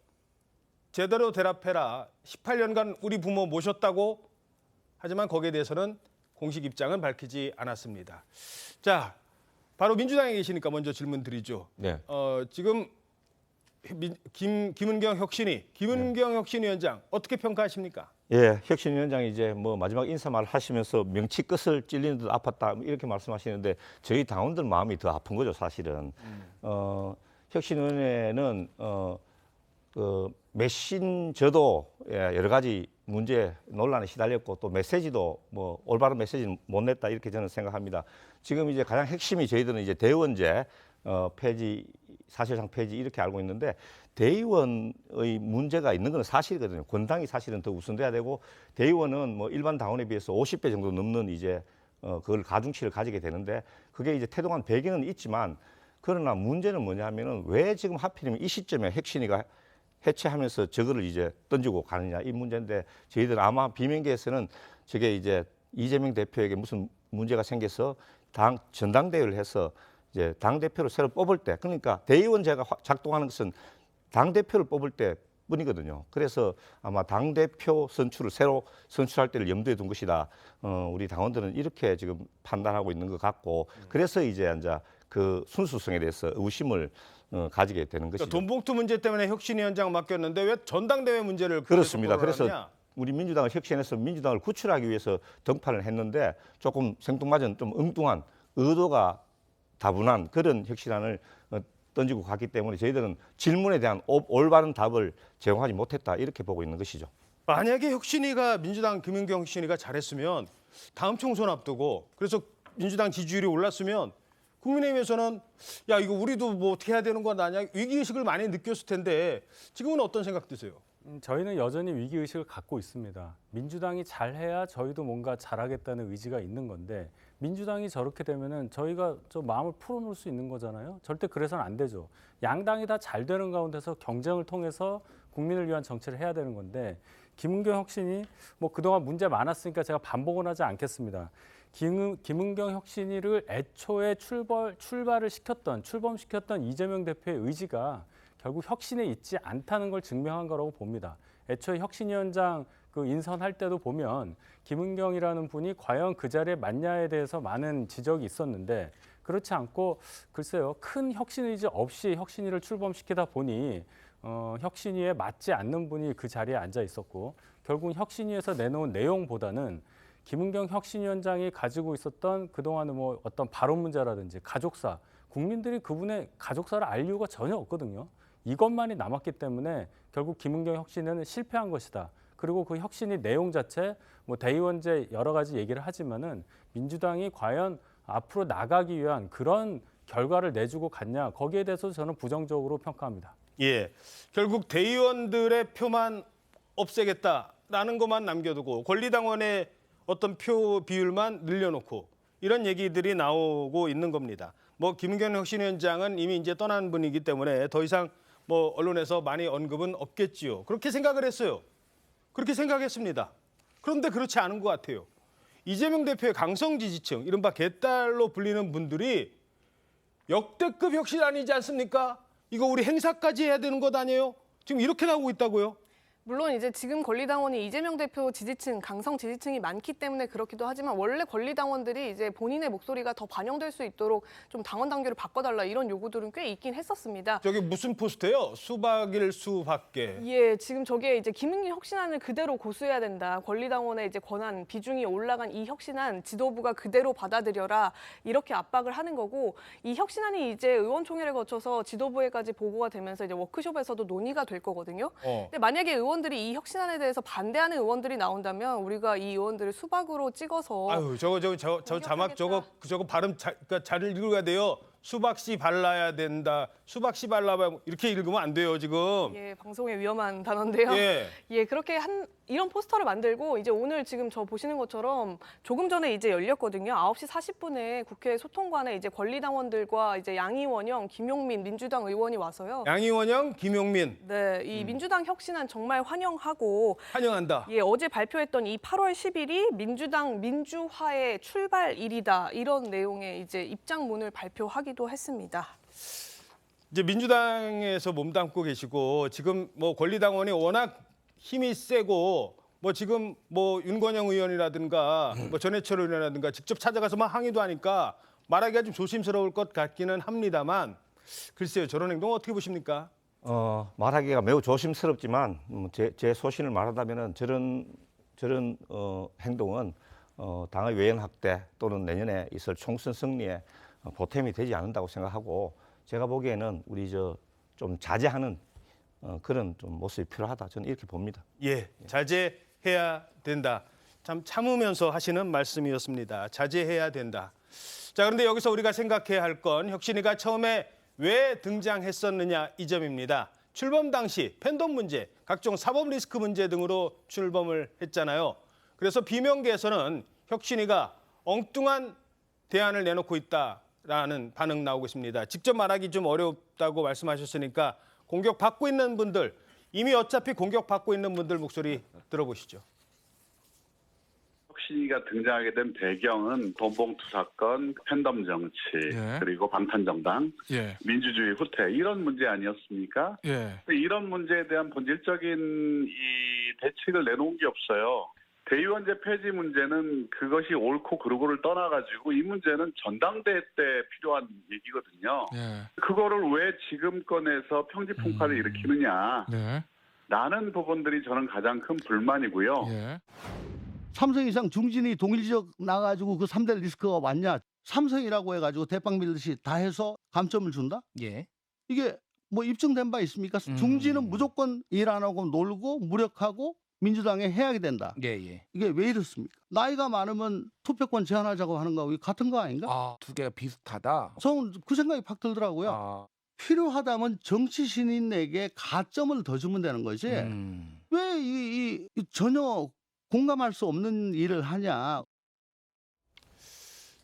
제대로 대답해라. 18년간 우리 부모 모셨다고 하지만 거기에 대해서는 공식 입장은 밝히지 않았습니다. 자, 바로 민주당에 계시니까 먼저 질문 드리죠. 네. 지금 김은경 혁신위원장 어떻게 평가하십니까? 예, 혁신위원장이 이제 뭐 마지막 인사말 하시면서 명치 끝을 찔리는 듯 아팠다 이렇게 말씀하시는데 저희 당원들 마음이 더 아픈 거죠, 사실은. 혁신위원회는 그 메신저도 여러 가지 문제 논란에 시달렸고 또 메시지도 뭐 올바른 메시지는 못 냈다 이렇게 저는 생각합니다. 지금 이제 가장 핵심이 저희들은 이제 대의원제 폐지, 사실상 폐지 이렇게 알고 있는데 대의원의 문제가 있는 건 사실이거든요. 권당이 사실은 더 우선돼야 되고 대의원은 뭐 일반 당원에 비해서 50배 정도 넘는 이제 그걸 가중치를 가지게 되는데 그게 이제 태동한 배경은 있지만 그러나 문제는 뭐냐면은 왜 지금 하필이면 이 시점에 혁신위가 해체하면서 저거를 이제 던지고 가느냐 이 문제인데 저희들 아마 비명계에서는 저게 이제 이재명 대표에게 무슨 문제가 생겨서 전당대회를 해서 이제 당대표를 새로 뽑을 때 그러니까 대의원제가 작동하는 것은 당대표를 뽑을 때 뿐이거든요. 그래서 아마 당대표 선출을 새로 선출할 때를 염두에 둔 것이다. 우리 당원들은 이렇게 지금 판단하고 있는 것 같고 그래서 이제 그 순수성에 대해서 의구심을 가지게 되는 것이죠. 그러니까 돈봉투 문제 때문에 혁신위원장 맡겼는데 왜 전당대회 문제를 그렇습니다. 그래서 하느냐? 우리 민주당을 혁신해서 민주당을 구출하기 위해서 등판을 했는데 조금 생뚱맞은 좀 엉뚱한 의도가 다분한 그런 혁신안을 던지고 갔기 때문에 저희들은 질문에 대한 올바른 답을 제공하지 못했다 이렇게 보고 있는 것이죠. 만약에 혁신위가 민주당 김은경 혁신위가 잘했으면 다음 총선 앞두고 그래서 민주당 지지율이 올랐으면 국민의힘에서는 야 이거 우리도 뭐 어떻게 해야 되는 거 아니냐 위기의식을 많이 느꼈을 텐데 지금은 어떤 생각 드세요? 저희는 여전히 위기의식을 갖고 있습니다. 민주당이 잘해야 저희도 뭔가 잘하겠다는 의지가 있는 건데 민주당이 저렇게 되면은 저희가 좀 마음을 풀어놓을 수 있는 거잖아요. 절대 그래서는 안 되죠. 양당이 다 잘 되는 가운데서 경쟁을 통해서 국민을 위한 정치를 해야 되는 건데 김은경 혁신이 뭐 그동안 문제 많았으니까 제가 반복은 하지 않겠습니다. 김은경 혁신이를 애초에 출범시켰던 이재명 대표의 의지가 결국 혁신에 있지 않다는 걸 증명한 거라고 봅니다. 애초에 혁신위원장 그 인선할 때도 보면 김은경이라는 분이 과연 그 자리에 맞냐에 대해서 많은 지적이 있었는데 그렇지 않고 글쎄요 큰 혁신 의지 없이 혁신위를 출범시키다 보니 혁신위에 맞지 않는 분이 그 자리에 앉아 있었고 결국 혁신위에서 내놓은 내용보다는 김은경 혁신위원장이 가지고 있었던 그동안의 뭐 어떤 발언 문제라든지 가족사 국민들이 그분의 가족사를 알 이유가 전혀 없거든요. 이것만이 남았기 때문에 결국 김은경 혁신은 실패한 것이다. 그리고 그 혁신이 내용 자체 뭐 대의원제 여러 가지 얘기를 하지만은 민주당이 과연 앞으로 나가기 위한 그런 결과를 내주고 갔냐 거기에 대해서 저는 부정적으로 평가합니다. 예, 결국 대의원들의 표만 없애겠다라는 것만 남겨두고 권리당원의 어떤 표 비율만 늘려놓고 이런 얘기들이 나오고 있는 겁니다. 뭐 김은경 혁신위원장은 이미 이제 떠난 분이기 때문에 더 이상 뭐 언론에서 많이 언급은 없겠지요. 그렇게 생각을 했어요. 그렇게 생각했습니다. 그런데 그렇지 않은 것 같아요. 이재명 대표의 강성 지지층, 이른바 개딸로 불리는 분들이 역대급 혁신 아니지 않습니까? 이거 우리 행사까지 해야 되는 것 아니에요? 지금 이렇게 나오고 있다고요? 물론 이제 지금 권리당원이 이재명 대표 지지층, 강성 지지층이 많기 때문에 그렇기도 하지만 원래 권리당원들이 이제 본인의 목소리가 더 반영될 수 있도록 좀 당원 당규를 바꿔달라 이런 요구들은 꽤 있긴 했었습니다. 저게 무슨 포스트예요? 수박일 수밖에. 예, 지금 저게 이제 김은경 혁신안을 그대로 고수해야 된다. 권리당원의 이제 권한 비중이 올라간 이 혁신안 지도부가 그대로 받아들여라 이렇게 압박을 하는 거고 이 혁신안이 이제 의원총회를 거쳐서 지도부에까지 보고가 되면서 이제 워크숍에서도 논의가 될 거거든요. 근데 만약에 의원들이 이 혁신안에 대해서 반대하는 의원들이 나온다면 우리가 이 의원들을 수박으로 찍어서 아유 저 자막 저거 발음 잘 읽어야 돼요. 수박씨 발라야 된다. 수박씨 발라봐 이렇게 읽으면 안 돼요 지금. 예, 방송에 위험한 단어인데요. 예, 그렇게 이런 포스터를 만들고 이제 오늘 지금 저 보시는 것처럼 조금 전에 이제 열렸거든요. 9시 40분에 국회 소통관에 이제 권리당원들과 이제 양이원영, 김용민 민주당 의원이 와서요. 양이원영, 김용민. 네, 이 민주당 혁신안 정말 환영하고 환영한다. 예, 어제 발표했던 이 8월 10일이 민주당 민주화의 출발일이다. 이런 내용의 이제 입장문을 발표하기도 했습니다. 이제 민주당에서 몸담고 계시고 지금 뭐 권리당원이 워낙 힘이 세고 뭐 지금 뭐 윤건영 의원이라든가 뭐 전해철 의원이라든가 직접 찾아가서 막 항의도 하니까 말하기가 좀 조심스러울 것 같기는 합니다만 글쎄요 저런 행동 어떻게 보십니까? 말하기가 매우 조심스럽지만 제 소신을 말하자면은 저런 행동은 당의 외연 확대 또는 내년에 있을 총선 승리에 보탬이 되지 않는다고 생각하고 제가 보기에는 우리 좀 자제하는 그런 좀 모습이 필요하다. 저는 이렇게 봅니다. 예, 자제해야 된다. 참 참으면서 하시는 말씀이었습니다. 자제해야 된다. 자, 그런데 여기서 우리가 생각해야 할 건 혁신위가 처음에 왜 등장했었느냐 이 점입니다. 출범 당시 팬덤 문제, 각종 사법 리스크 문제 등으로 출범을 했잖아요. 그래서 비명계에서는 혁신위가 엉뚱한 대안을 내놓고 있다라는 반응 나오고 있습니다. 직접 말하기 좀 어렵다고 말씀하셨으니까 공격받고 있는 분들, 이미 어차피 공격받고 있는 분들 목소리 들어보시죠. 혁신위가 등장하게 된 배경은 돈봉투 사건, 팬덤 정치, 그리고 방탄정당, 민주주의 후퇴 이런 문제 아니었습니까? 이런 문제에 대한 본질적인 이 대책을 내놓은 게 없어요. 대의원제 폐지 문제는 그것이 옳고 그르고를 떠나가지고 이 문제는 전당대회 때 필요한 얘기거든요. 그거를 왜 지금 꺼내서 평지풍파를 일으키느냐. 라는 부분들이 저는 가장 큰 불만이고요. 삼성 이상 중진이 동일 지역 나가지고 그 3대 리스크가 왔냐? 삼성이라고 해가지고 대빵 밀듯이 다 해서 감점을 준다? 이게 뭐 입증된 바 있습니까? 중진은 무조건 일 안 하고 놀고 무력하고 민주당에 해야 된다. 이게 왜 이렇습니까? 나이가 많으면 투표권 제한하자고 하는 거하고 같은 거 아닌가? 두 개가 비슷하다. 저는 그 생각이 팍 들더라고요. 필요하다면 정치 신인에게 가점을 더 주면 되는 거지. 왜 이 전혀 공감할 수 없는 일을 하냐.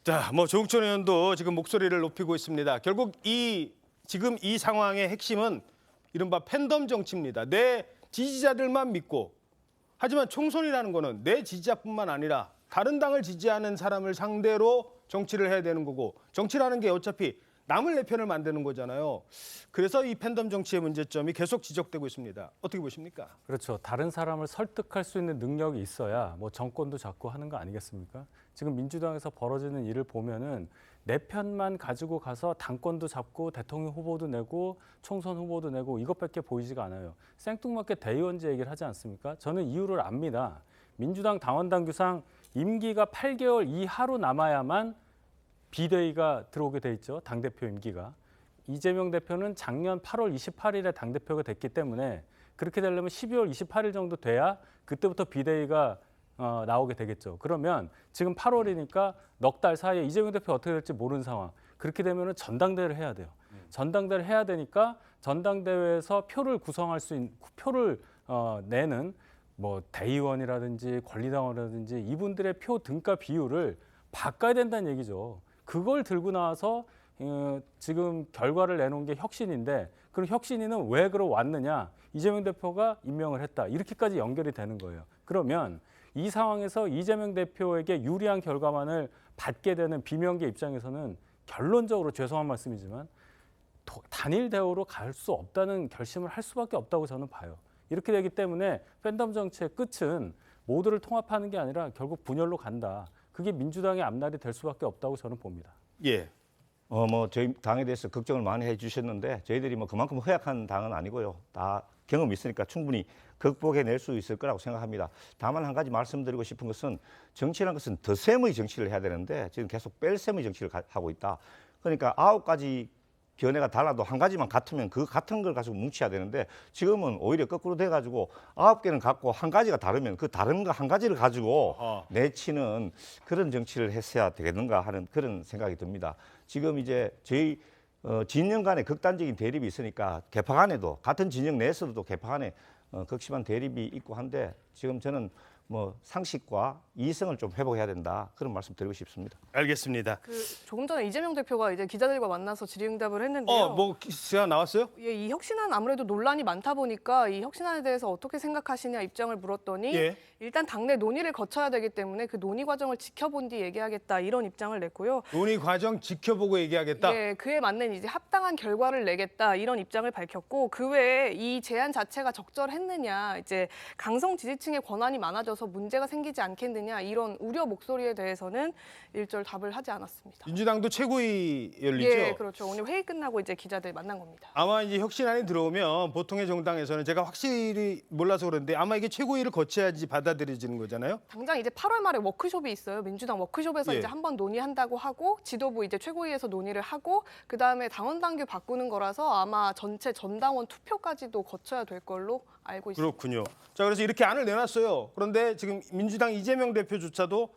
자, 뭐 조국천 의원도 지금 목소리를 높이고 있습니다. 결국 지금 이 상황의 핵심은 이른바 팬덤 정치입니다. 내 지지자들만 믿고. 하지만 총선이라는 거는 내 지지자뿐만 아니라 다른 당을 지지하는 사람을 상대로 정치를 해야 되는 거고, 정치라는 게 어차피 남을 내 편을 만드는 거잖아요. 그래서 이 팬덤 정치의 문제점이 계속 지적되고 있습니다. 어떻게 보십니까? 그렇죠. 다른 사람을 설득할 수 있는 능력이 있어야 뭐 정권도 잡고 하는 거 아니겠습니까? 지금 민주당에서 벌어지는 일을 보면은 내 편만 가지고 가서 당권도 잡고 대통령 후보도 내고 총선 후보도 내고 이것밖에 보이지가 않아요. 생뚱맞게 대의원제 얘기를 하지 않습니까? 저는 이유를 압니다. 민주당 당원당규상 임기가 8개월 이하로 남아야만 비대위가 들어오게 돼 있죠. 당대표 임기가. 이재명 대표는 작년 8월 28일에 당대표가 됐기 때문에 그렇게 되려면 12월 28일 정도 돼야 그때부터 비대위가 나오게 되겠죠. 그러면 지금 8월이니까 넉 달 사이에 이재명 대표 어떻게 될지 모르는 상황. 그렇게 되면 전당대회를 해야 돼요. 전당대회를 해야 되니까 전당대회에서 표를 구성할 수 있는, 표를 내는 뭐 대의원이라든지 권리당원이라든지 이분들의 표 등가 비율을 바꿔야 된다는 얘기죠. 그걸 들고 나와서 지금 결과를 내놓은 게 혁신인데, 그럼 혁신위는 왜 그러왔느냐? 이재명 대표가 임명을 했다. 이렇게까지 연결이 되는 거예요. 그러면 이 상황에서 이재명 대표에게 유리한 결과만을 받게 되는 비명계 입장에서는 결론적으로 죄송한 말씀이지만 단일 대우로 갈 수 없다는 결심을 할 수밖에 없다고 저는 봐요. 이렇게 되기 때문에 팬덤 정치의 끝은 모두를 통합하는 게 아니라 결국 분열로 간다. 그게 민주당의 앞날이 될 수밖에 없다고 저는 봅니다. 예. 뭐 저희 당에 대해서 걱정을 많이 해주셨는데 저희들이 뭐 그만큼 허약한 당은 아니고요. 다 경험이 있으니까 충분히 극복해낼 수 있을 거라고 생각합니다. 다만 한 가지 말씀드리고 싶은 것은 정치라는 것은 덧셈의 정치를 해야 되는데 지금 계속 뺄셈의 정치를 하고 있다. 그러니까 9가지 견해가 달라도 한 가지만 같으면 그 같은 걸 가지고 뭉쳐야 되는데 지금은 오히려 거꾸로 돼가지고 9개는 갖고 한 가지가 다르면 그 다른 거 한 가지를 가지고 내치는 그런 정치를 했어야 되겠는가 하는 그런 생각이 듭니다. 지금 이제 저희 진영 간에 극단적인 대립이 있으니까 개파 간에도 같은 진영 내에서도 개파 간에 극심한 대립이 있고 한데 지금 저는 뭐 상식과 이성을 좀 회복해야 된다 그런 말씀 드리고 싶습니다. 알겠습니다. 조금 전에 이재명 대표가 이제 기자들과 만나서 질의응답을 했는데요. 뭐 기사가 나왔어요? 예, 이 혁신안 아무래도 논란이 많다 보니까 이 혁신안에 대해서 어떻게 생각하시냐 입장을 물었더니 일단 당내 논의를 거쳐야 되기 때문에 그 논의 과정을 지켜본 뒤 얘기하겠다 이런 입장을 냈고요. 논의 과정 지켜보고 얘기하겠다. 예, 그에 맞는 이제 합당한 결과를 내겠다 이런 입장을 밝혔고 그 외에 이 제안 자체가 적절했느냐 이제 강성 지지층의 권한이 많아져서 문제가 생기지 않겠느냐 이런 우려 목소리에 대해서는 일절 답을 하지 않았습니다. 민주당도 최고위 열리죠? 예, 그렇죠. 오늘 회의 끝나고 이제 기자들 만난 겁니다. 아마 이제 혁신안이 들어오면 보통의 정당에서는 제가 확실히 몰라서 그런데 아마 이게 최고위를 거쳐야지 받아들여지는 거잖아요. 당장 이제 8월 말에 워크숍이 있어요. 민주당 워크숍에서 예. 이제 한번 논의한다고 하고 지도부 이제 최고위에서 논의를 하고 그 다음에 당원 당규 바꾸는 거라서 아마 전체 전당원 투표까지도 거쳐야 될 걸로 알고 있습니다. 그렇군요. 자, 그래서 이렇게 안을 내놨어요. 그런데 지금 민주당 이재명 대표조차도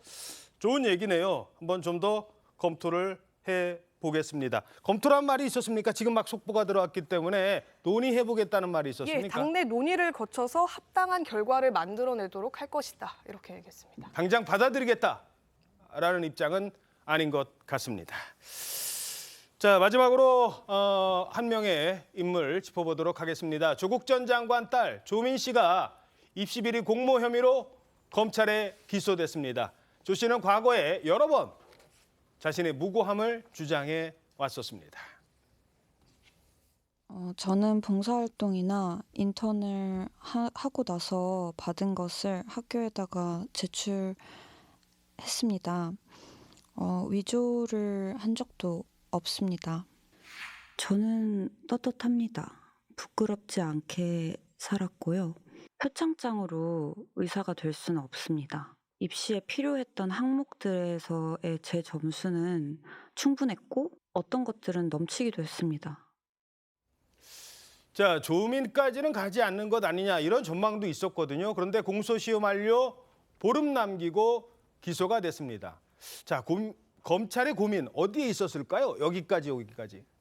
좋은 얘기네요. 한번 좀 더 검토를 해보겠습니다. 검토란 말이 있었습니까? 지금 막 속보가 들어왔기 때문에 논의해보겠다는 말이 있었습니까? 예, 당내 논의를 거쳐서 합당한 결과를 만들어내도록 할 것이다. 이렇게 얘기했습니다. 당장 받아들이겠다라는 입장은 아닌 것 같습니다. 자, 마지막으로 한 명의 인물 짚어보도록 하겠습니다. 조국 전 장관 딸 조민 씨가 입시 비리 공모 혐의로 검찰에 기소됐습니다. 조 씨는 과거에 여러 번 자신의 무고함을 주장해 왔었습니다. 저는 봉사활동이나 인턴을 하고 나서 받은 것을 학교에다가 제출했습니다. 위조를 한 적도 없습니다. 저는 떳떳합니다. 부끄럽지 않게 살았고요. 표창장으로 의사가 될 수는 없습니다. 입시에 필요했던 항목들에서의 제 점수는 충분했고 어떤 것들은 넘치기도 했습니다. 자, 조민까지는 가지 않는 것 아니냐 이런 전망도 있었거든요. 그런데 공소시효 만료 보름 남기고 기소가 됐습니다. 자, 검찰의 고민 어디에 있었을까요? 여기까지.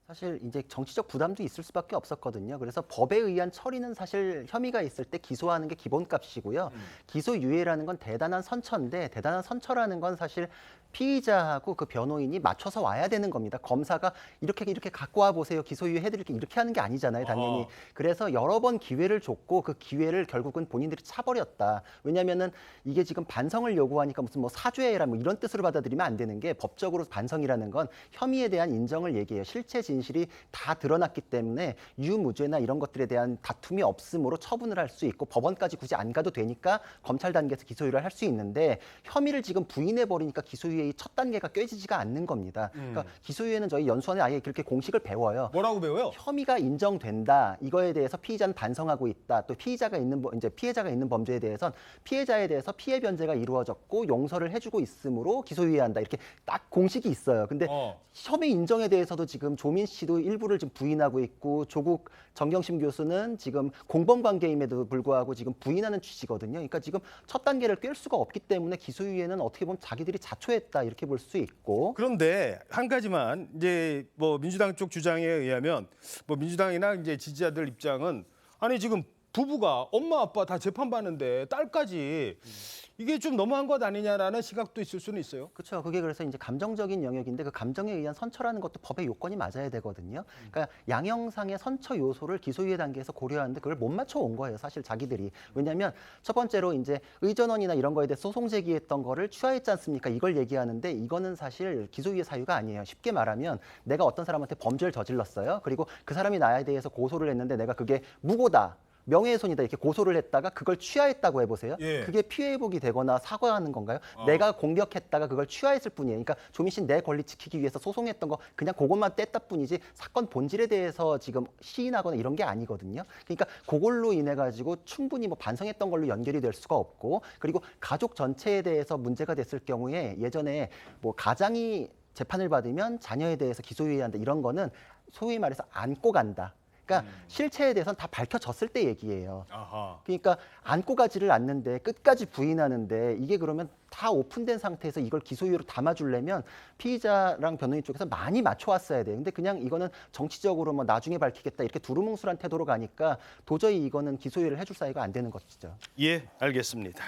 사실 이제 정치적 부담도 있을 수밖에 없었거든요. 그래서 법에 의한 처리는 사실 혐의가 있을 때 기소하는 게 기본값이고요. 기소유예라는 건 대단한 선처인데 대단한 선처라는 건 사실 피의자하고 그 변호인이 맞춰서 와야 되는 겁니다. 검사가 이렇게 갖고 와 보세요. 기소유예 해드릴게 이렇게 하는 게 아니잖아요, 당연히. 그래서 여러 번 기회를 줬고 그 기회를 결국은 본인들이 차버렸다. 왜냐하면은 이게 지금 반성을 요구하니까 무슨 뭐 사죄라 뭐 이런 뜻으로 받아들이면 안 되는 게 법적으로 반성이라는 건 혐의에 대한 인정을 얘기해요. 실체 진실이 다 드러났기 때문에 유무죄나 이런 것들에 대한 다툼이 없으므로 처분을 할 수 있고 법원까지 굳이 안 가도 되니까 검찰 단계에서 기소유예를 할 수 있는데 혐의를 지금 부인해 버리니까 기소유예의 첫 단계가 꿰지지가 않는 겁니다. 그러니까 기소유예는 저희 연수원에 아예 그렇게 공식을 배워요. 뭐라고 배워요? 혐의가 인정된다. 이거에 대해서 피의자는 반성하고 있다. 또 피해자가 있는 범죄에 대해선 피해자에 대해서 피해 변제가 이루어졌고 용서를 해주고 있으므로 기소유예한다. 이렇게 딱 공식이 있어요. 근데 혐의 인정에 대해서도 지금 조민 씨도 일부를 지금 부인하고 있고 조국 정경심 교수는 지금 공범 관계임에도 불구하고 지금 부인하는 취지거든요. 그러니까 지금 첫 단계를 꿰 수가 없기 때문에 기소유예는 어떻게 보면 자기들이 자초했다 이렇게 볼 수 있고. 그런데 한 가지만 이제 뭐 민주당 쪽 주장에 의하면 뭐 민주당이나 이제 지지자들 입장은 아니 지금 부부가 엄마 아빠 다 재판받는데 딸까지 이게 좀 너무한 것 아니냐라는 시각도 있을 수는 있어요. 그렇죠. 그게 그래서 이제 감정적인 영역인데 그 감정에 의한 선처라는 것도 법의 요건이 맞아야 되거든요. 그러니까 양형상의 선처 요소를 기소유예 단계에서 고려하는데 그걸 못 맞춰 온 거예요. 사실 자기들이. 왜냐하면 첫 번째로 이제 의전원이나 이런 거에 대해 소송 제기했던 거를 취하했지 않습니까? 이걸 얘기하는데 이거는 사실 기소유예 사유가 아니에요. 쉽게 말하면 내가 어떤 사람한테 범죄를 저질렀어요. 그리고 그 사람이 나에 대해서 고소를 했는데 내가 그게 무고다. 명예훼손이다 이렇게 고소를 했다가 그걸 취하했다고 해보세요. 그게 피해회복이 되거나 사과하는 건가요? 내가 공격했다가 그걸 취하했을 뿐이에요. 그러니까 조민 씨는 내 권리 지키기 위해서 소송했던 거 그냥 그것만 뗐다 뿐이지 사건 본질에 대해서 지금 시인하거나 이런 게 아니거든요. 그러니까 그걸로 인해 가지고 충분히 뭐 반성했던 걸로 연결이 될 수가 없고 그리고 가족 전체에 대해서 문제가 됐을 경우에 예전에 뭐 가장이 재판을 받으면 자녀에 대해서 기소유예한다 이런 거는 소위 말해서 안고 간다. 그러니까 실체에 대해서는 다 밝혀졌을 때 얘기예요. 그러니까 안고 가지를 않는데 끝까지 부인하는데 이게 그러면 다 오픈된 상태에서 이걸 기소유예로 담아주려면 피의자랑 변호인 쪽에서 많이 맞춰왔어야 돼요. 근데 그냥 이거는 정치적으로 뭐 나중에 밝히겠다 이렇게 두루뭉술한 태도로 가니까 도저히 이거는 기소유예를 해줄 사유가 안 되는 것이죠. 예, 알겠습니다.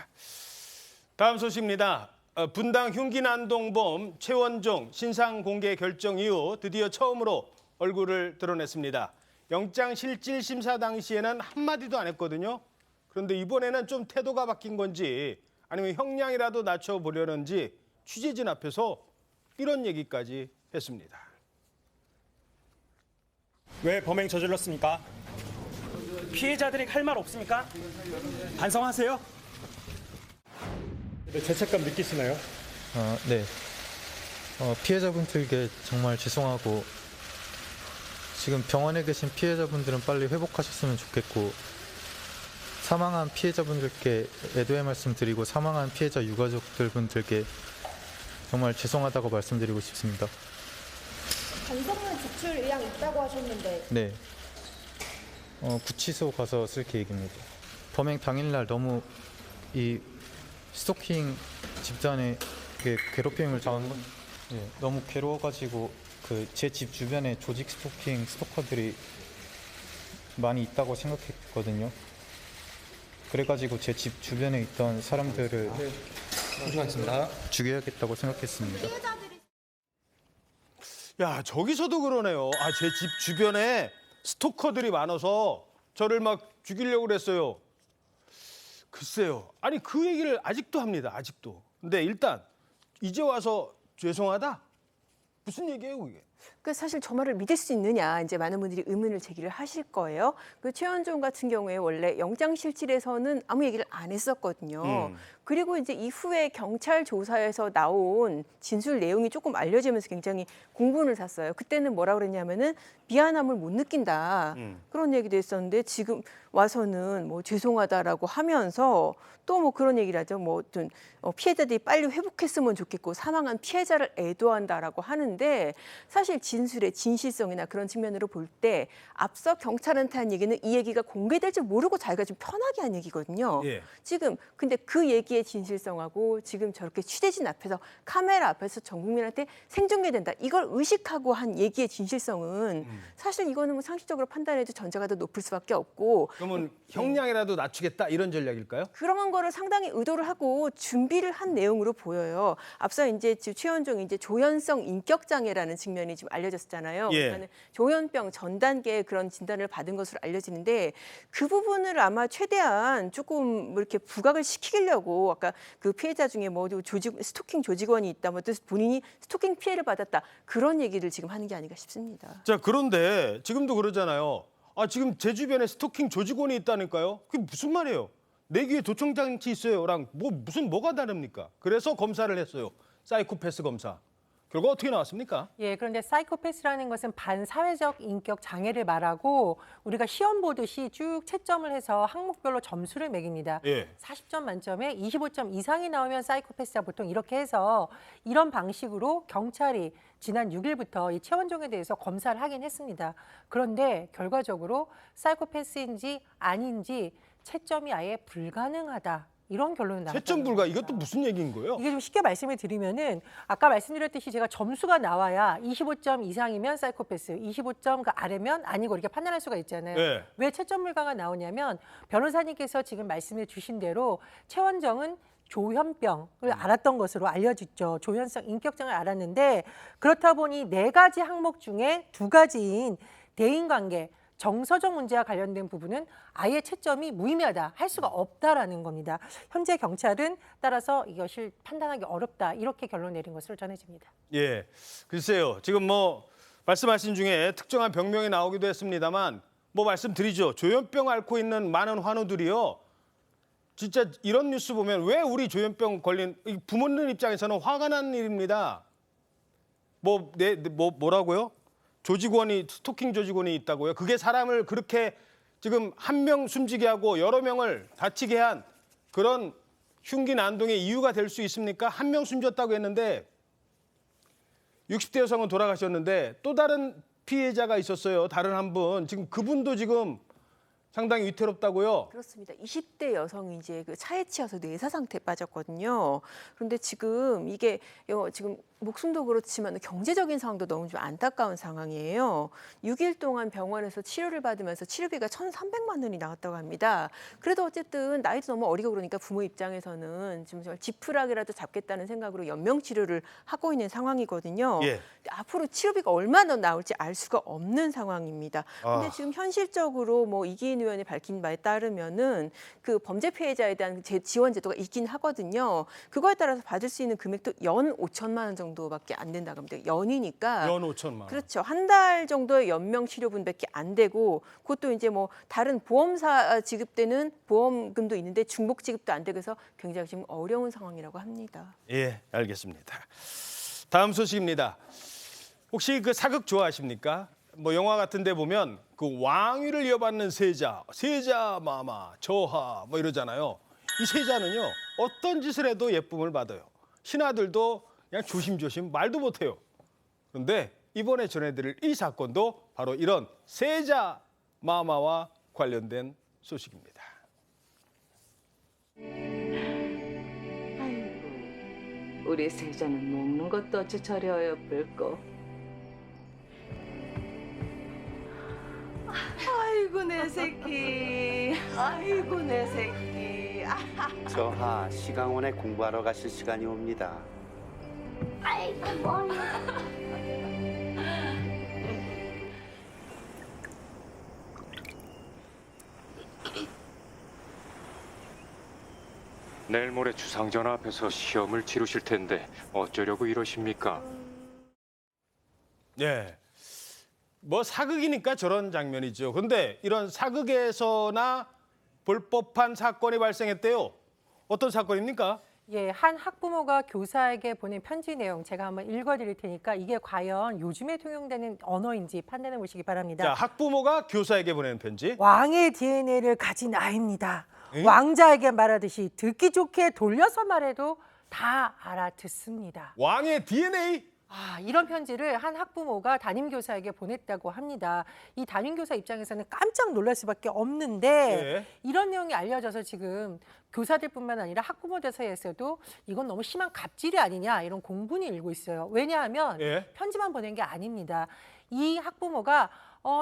다음 소식입니다. 분당 흉기난동범 최원종 신상 공개 결정 이후 드디어 처음으로 얼굴을 드러냈습니다. 영장실질심사 당시에는 한마디도 안 했거든요. 그런데 이번에는 좀 태도가 바뀐 건지 아니면 형량이라도 낮춰보려는지 취재진 앞에서 이런 얘기까지 했습니다. 왜 범행 저질렀습니까? 피해자들이 할 말 없습니까? 반성하세요. 죄책감 느끼시나요? 네. 피해자분들께 정말 죄송하고 지금 병원에 계신 피해자분들은 빨리 회복하셨으면 좋겠고 사망한 피해자분들께 애도의 말씀 드리고 사망한 피해자 유가족들분들께 정말 죄송하다고 말씀드리고 싶습니다. 반성문 제출 의향 있다고 하셨는데 네. 구치소 가서 쓸 계획입니다. 범행 당일날 너무 이 스토킹 집단의 괴롭힘을 당한 건 너무 괴로워가지고 제 집 주변에 조직 스토킹 스토커들이 많이 있다고 생각했거든요. 그래가지고 제 집 주변에 있던 사람들을 죽여야겠다고 생각했습니다. 야, 저기서도 그러네요. 아, 제 집 주변에 스토커들이 많아서 저를 막 죽이려고 그랬어요. 글쎄요. 아니 그 얘기를 아직도 합니다. 아직도. 근데 일단 이제 와서 죄송하다? 무슨 얘기예요, 그게? 그 사실 저 말을 믿을 수 있느냐 이제 많은 분들이 의문을 제기를 하실 거예요. 그 최원종 같은 경우에 원래 영장실질에서는 아무 얘기를 안 했었거든요. 그리고 이제 이후에 경찰 조사에서 나온 진술 내용이 조금 알려지면서 굉장히 공분을 샀어요. 그때는 뭐라 그랬냐면은 미안함을 못 느낀다 그런 얘기도 했었는데 지금 와서는 뭐 죄송하다라고 하면서 또 뭐 그런 얘기를 하죠. 뭐 어떤 피해자들이 빨리 회복했으면 좋겠고 사망한 피해자를 애도한다라고 하는데 사실 진술의 진실성이나 그런 측면으로 볼 때 앞서 경찰한테 한 얘기는 이 얘기가 공개될 줄 모르고 자기가 좀 편하게 한 얘기거든요. 예. 지금 근데 그 얘기의 진실성하고 지금 저렇게 취재진 앞에서 카메라 앞에서 전 국민한테 생중계된다. 이걸 의식하고 한 얘기의 진실성은 사실 이거는 뭐 상식적으로 판단해도 전제가 더 높을 수밖에 없고 그러면 형량이라도 낮추겠다 이런 전략일까요? 그런 거를 상당히 의도를 하고 준비를 한 내용으로 보여요. 앞서 이제 최원종이 이제 조현성 인격 장애라는 측면이 지금 알려졌잖아요. 예. 그러니까 조현병 전 단계의 그런 진단을 받은 것으로 알려지는데 그 부분을 아마 최대한 조금 뭐 이렇게 부각을 시키려고 아까 그 피해자 중에 뭐 스토킹 조직원이 있다, 뭐 또 본인이 스토킹 피해를 받았다 그런 얘기를 지금 하는 게 아닌가 싶습니다. 자, 그런데 지금도 그러잖아요. 아, 지금 제 주변에 스토킹 조직원이 있다니까요. 그게 무슨 말이에요? 내 귀에 도청장치 있어요랑 뭐가 다릅니까? 그래서 검사를 했어요. 사이코패스 검사. 결과 어떻게 나왔습니까? 예, 그런데 사이코패스라는 것은 반사회적 인격 장애를 말하고 우리가 시험 보듯이 쭉 채점을 해서 항목별로 점수를 매깁니다. 예. 40점 만점에 25점 이상이 나오면 사이코패스가 보통 이렇게 해서 이런 방식으로 경찰이 지난 6일부터 이 최원종에 대해서 검사를 하긴 했습니다. 그런데 결과적으로 사이코패스인지 아닌지 채점이 아예 불가능하다. 이런 결론이 나왔다. 채점 불가 이것도 무슨 얘기인 거예요? 이게 좀 쉽게 말씀을 드리면은 아까 말씀드렸듯이 제가 점수가 나와야 25점 이상이면 사이코패스, 25점 그 아래면 아니고 이렇게 판단할 수가 있잖아요. 네. 왜 채점 불가가 나오냐면 변호사님께서 지금 말씀해 주신 대로 최원정은 조현병을 알았던 것으로 알려졌죠. 조현성 인격장을 알았는데 그렇다 보니 4가지 항목 중에 2가지인 대인관계, 정서적 문제와 관련된 부분은 아예 채점이 무의미하다, 할 수가 없다라는 겁니다. 현재 경찰은 따라서 이것을 판단하기 어렵다 이렇게 결론 내린 것으로 전해집니다. 예, 글쎄요. 지금 뭐 말씀하신 중에 특정한 병명이 나오기도 했습니다만 뭐 말씀드리죠. 조현병 앓고 있는 많은 환우들이요. 진짜 이런 뉴스 보면 왜 우리 조현병 걸린 부모님 입장에서는 화가 난 일입니다. 뭐라고요? 조직원이 스토킹 조직원이 있다고요? 그게 사람을 그렇게 지금 한 명 숨지게 하고 여러 명을 다치게 한 그런 흉기 난동의 이유가 될 수 있습니까? 한 명 숨졌다고 했는데 60대 여성은 돌아가셨는데 또 다른 피해자가 있었어요. 다른 한 분. 지금 그분도 지금 상당히 위태롭다고요? 그렇습니다. 20대 여성이 이제 그 차에 치여서 뇌사 상태에 빠졌거든요. 그런데 지금 이게 지금 목숨도 그렇지만 경제적인 상황도 너무 좀 안타까운 상황이에요. 6일 동안 병원에서 치료를 받으면서 치료비가 1,300만 원이 나왔다고 합니다. 그래도 어쨌든 나이도 너무 어리고 그러니까 부모 입장에서는 지금 정말 지푸라기라도 잡겠다는 생각으로 연명 치료를 하고 있는 상황이거든요. 예. 앞으로 치료비가 얼마나 나올지 알 수가 없는 상황입니다. 근데 아. 지금 현실적으로 뭐 이기인 의원이 밝힌 바에 따르면은 그 범죄 피해자에 대한 지원 제도가 있긴 하거든요. 그거에 따라서 받을 수 있는 금액도 연 5천만 원 정도밖에 안 된다고 합니다. 연이니까. 연 5천만 원. 그렇죠. 한 달 정도의 연명 치료분밖에 안 되고 그것도 이제 뭐 다른 보험사 지급되는 보험금도 있는데 중복 지급도 안 되고 해서 굉장히 지금 어려운 상황이라고 합니다. 예, 알겠습니다. 다음 소식입니다. 혹시 그 사극 좋아하십니까? 뭐 영화 같은 데 보면 그 왕위를 이어받는 세자 마마, 저하 뭐 이러잖아요. 이 세자는요. 어떤 짓을 해도 예쁨을 받아요. 신하들도 그냥 조심조심 말도 못해요. 그런데 이번에 전해드릴 이 사건도 바로 이런 세자 마마와 관련된 소식입니다. 아이고, 우리 세자는 먹는 것도 어찌 저리 어여쁠꼬. 아이고 내 새끼, 아이고 내 새끼. 저하 시강원에 공부하러 가실 시간이 옵니다. 아이고 뭐야. 내일 모레 주상전하 앞에서 시험을 치르실 텐데 어쩌려고 이러십니까? 예. 뭐 사극이니까 저런 장면이죠. 그런데 이런 사극에서나 볼 법한 사건이 발생했대요. 어떤 사건입니까? 예, 한 학부모가 교사에게 보낸 편지 내용 제가 한번 읽어드릴 테니까 이게 과연 요즘에 통용되는 언어인지 판단해 보시기 바랍니다. 자, 학부모가 교사에게 보낸 편지. 왕의 DNA를 가진 아이입니다. 에? 왕자에게 말하듯이 듣기 좋게 돌려서 말해도 다 알아듣습니다. 왕의 DNA? 아, 이런 편지를 한 학부모가 담임교사에게 보냈다고 합니다. 이 담임교사 입장에서는 깜짝 놀랄 수밖에 없는데 예. 이런 내용이 알려져서 지금 교사들뿐만 아니라 학부모들 사이에서도 이건 너무 심한 갑질이 아니냐 이런 공분이 일고 있어요. 왜냐하면 예. 편지만 보낸 게 아닙니다. 이 학부모가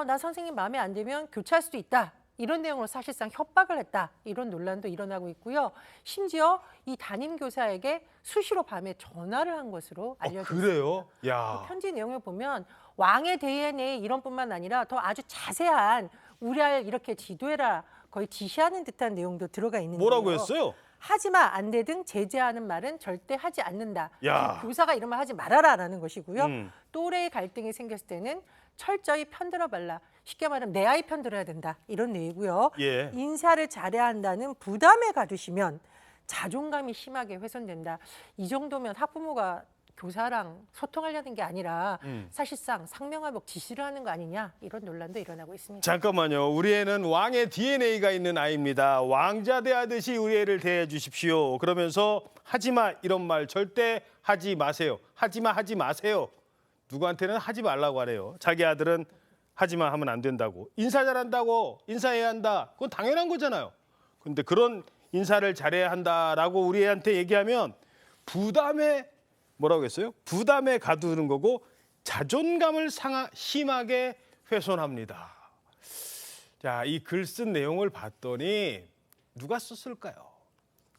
나 선생님 마음에 안 들면 교체할 수도 있다. 이런 내용으로 사실상 협박을 했다. 이런 논란도 일어나고 있고요. 심지어 이 담임교사에게 수시로 밤에 전화를 한 것으로 알려졌습니다. 그래요? 야. 그 편지 내용을 보면 왕의 DNA 이런 뿐만 아니라 더 아주 자세한 우리 아이를 이렇게 지도해라 거의 지시하는 듯한 내용도 들어가 있는데요. 뭐라고 했어요? 하지마, 안 돼 등 제재하는 말은 절대 하지 않는다. 야. 교사가 이런 말 하지 말아라라는 것이고요. 음. 또래의 갈등이 생겼을 때는 철저히 편들어 발라. 쉽게 말하면 내 아이 편들어야 된다. 이런 내용이고요. 예. 인사를 잘해야 한다는 부담에 가두시면 자존감이 심하게 훼손된다. 이 정도면 학부모가 교사랑 소통하려는 게 아니라 사실상 상명하복 지시를 하는 거 아니냐 이런 논란도 일어나고 있습니다. 잠깐만요. 우리 애는 왕의 DNA가 있는 아이입니다. 왕자 대하듯이 우리 애를 대해 주십시오. 그러면서 하지마 이런 말 절대 하지 마세요. 하지마 하지 마세요. 누구한테는 하지 말라고 하래요. 자기 아들은 하지마 하면 안 된다고. 인사 잘한다고 인사해야 한다. 그건 당연한 거잖아요. 근데 그런 인사를 잘해야 한다라고 우리 애한테 얘기하면 부담에 뭐라고 했어요? 부담에 가두는 거고 자존감을 심하게 훼손합니다. 자, 이 글 쓴 내용을 봤더니 누가 썼을까요?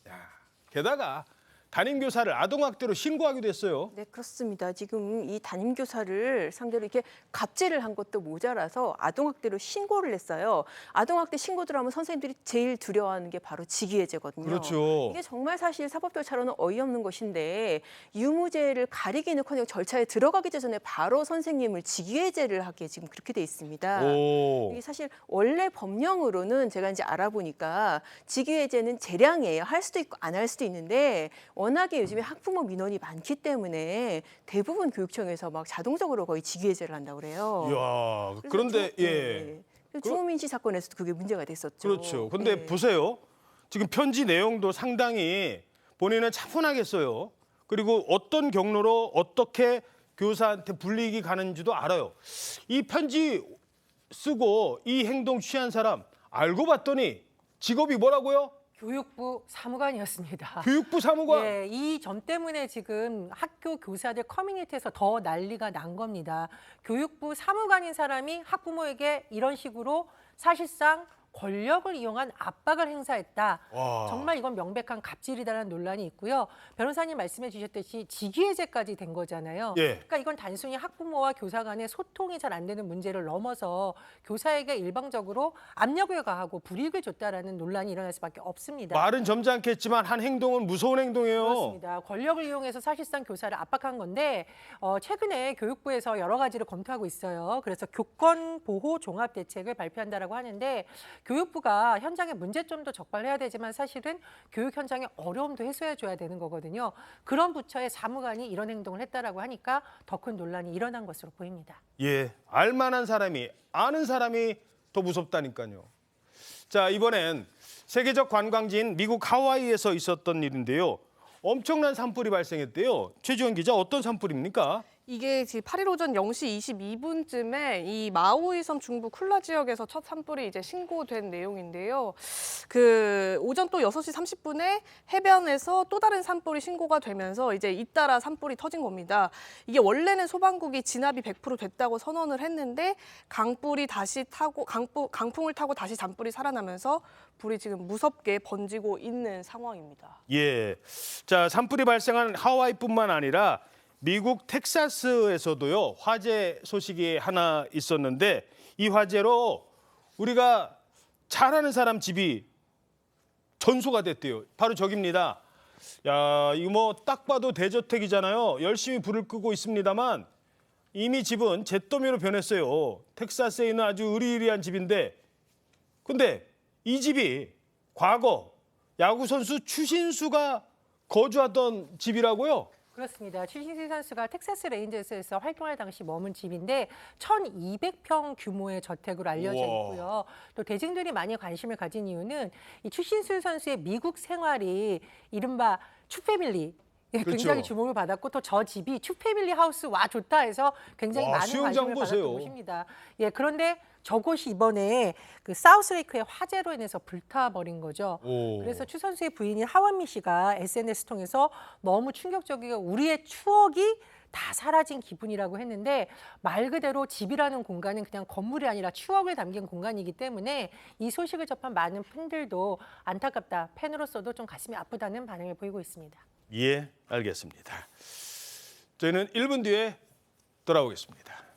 야, 게다가 담임교사를 아동학대로 신고하기도 했어요. 네, 그렇습니다. 지금 이 담임교사를 상대로 이렇게 갑질을 한 것도 모자라서 아동학대로 신고를 했어요. 아동학대 신고 들어가면 선생님들이 제일 두려워하는 게 바로 직위해제거든요. 그렇죠. 이게 정말 사실 사법절차로는 어이없는 것인데 유무죄를 가리기는커녕 절차에 들어가기 전에 바로 선생님을 직위해제를 하게 지금 그렇게 돼 있습니다. 오. 이게 사실 원래 법령으로는 제가 이제 알아보니까 직위해제는 재량이에요. 할 수도 있고 안 할 수도 있는데 워낙에 요즘에 학부모 민원이 많기 때문에 대부분 교육청에서 막 자동적으로 거의 직위해제를 한다고 그래요. 이야, 그런데 예. 주호민 씨 사건에서도 그게 문제가 됐었죠. 그렇죠. 근데 네. 보세요. 지금 편지 내용도 상당히 본인은 차분하게 써요. 그리고 어떤 경로로 어떻게 교사한테 불이익이 가는지도 알아요. 이 편지 쓰고 이 행동 취한 사람 알고 봤더니 직업이 뭐라고요? 교육부 사무관이었습니다. 교육부 사무관? 예, 이 점 때문에 지금 학교 교사들 커뮤니티에서 더 난리가 난 겁니다. 교육부 사무관인 사람이 학부모에게 이런 식으로 사실상 권력을 이용한 압박을 행사했다. 와. 정말 이건 명백한 갑질이다라는 논란이 있고요. 변호사님 말씀해 주셨듯이 직위해제까지 된 거잖아요. 예. 그러니까 이건 단순히 학부모와 교사 간의 소통이 잘 안 되는 문제를 넘어서 교사에게 일방적으로 압력을 가하고 불이익을 줬다라는 논란이 일어날 수밖에 없습니다. 말은 점잖겠지만 한 행동은 무서운 행동이에요. 그렇습니다. 권력을 이용해서 사실상 교사를 압박한 건데 최근에 교육부에서 여러 가지를 검토하고 있어요. 그래서 교권보호 종합대책을 발표한다라고 하는데 교육부가 현장의 문제점도 적발해야 되지만 사실은 교육 현장의 어려움도 해소해줘야 되는 거거든요. 그런 부처의 사무관이 이런 행동을 했다라고 하니까 더 큰 논란이 일어난 것으로 보입니다. 예, 알만한 사람이 아는 사람이 더 무섭다니까요. 자, 이번엔 세계적 관광지인 미국 하와이에서 있었던 일인데요. 엄청난 산불이 발생했대요. 최지원 기자, 어떤 산불입니까? 이게 지금 8일 오전 0시 22분쯤에 이 마우이 섬 중부 쿨라 지역에서 첫 산불이 이제 신고된 내용인데요. 오전 또 6시 30분에 해변에서 또 다른 산불이 신고가 되면서 이제 잇따라 산불이 터진 겁니다. 이게 원래는 소방국이 진압이 100% 됐다고 선언을 했는데 강풍을 타고 다시 잔불이 살아나면서 불이 지금 무섭게 번지고 있는 상황입니다. 예, 자, 산불이 발생한 하와이뿐만 아니라 미국 텍사스에서도요, 화재 소식이 하나 있었는데 이 화재로 우리가 잘 아는 사람 집이 전소가 됐대요. 바로 저깁니다. 야, 이거 뭐 딱 봐도 대저택이잖아요. 열심히 불을 끄고 있습니다만 이미 집은 잿더미로 변했어요. 텍사스에 있는 아주 으리으리한 집인데 근데 이 집이 과거 야구선수 추신수가 거주하던 집이라고요? 그렇습니다. 추신수 선수가 텍사스 레인저스에서 활동할 당시 머문 집인데 1,200평 규모의 저택으로 알려져 있고요. 또 대중들이 많이 관심을 가진 이유는 이 추신수 선수의 미국 생활이 이른바 추패밀리 굉장히 주목을 받았고 또 저 집이 추패밀리 하우스 와 좋다 해서 굉장히 많은 관심을 받았던 곳입니다. 예, 그런데 저곳이 이번에 그 사우스레이크의 화재로 인해서 불타버린 거죠. 그래서 추 선수의 부인인 하완미 씨가 SNS 통해서 너무 충격적이고 우리의 추억이 다 사라진 기분이라고 했는데 말 그대로 집이라는 공간은 그냥 건물이 아니라 추억을 담긴 공간이기 때문에 이 소식을 접한 많은 팬들도 안타깝다, 팬으로서도 좀 가슴이 아프다는 반응을 보이고 있습니다. 예, 알겠습니다. 저희는 1분 뒤에 돌아오겠습니다.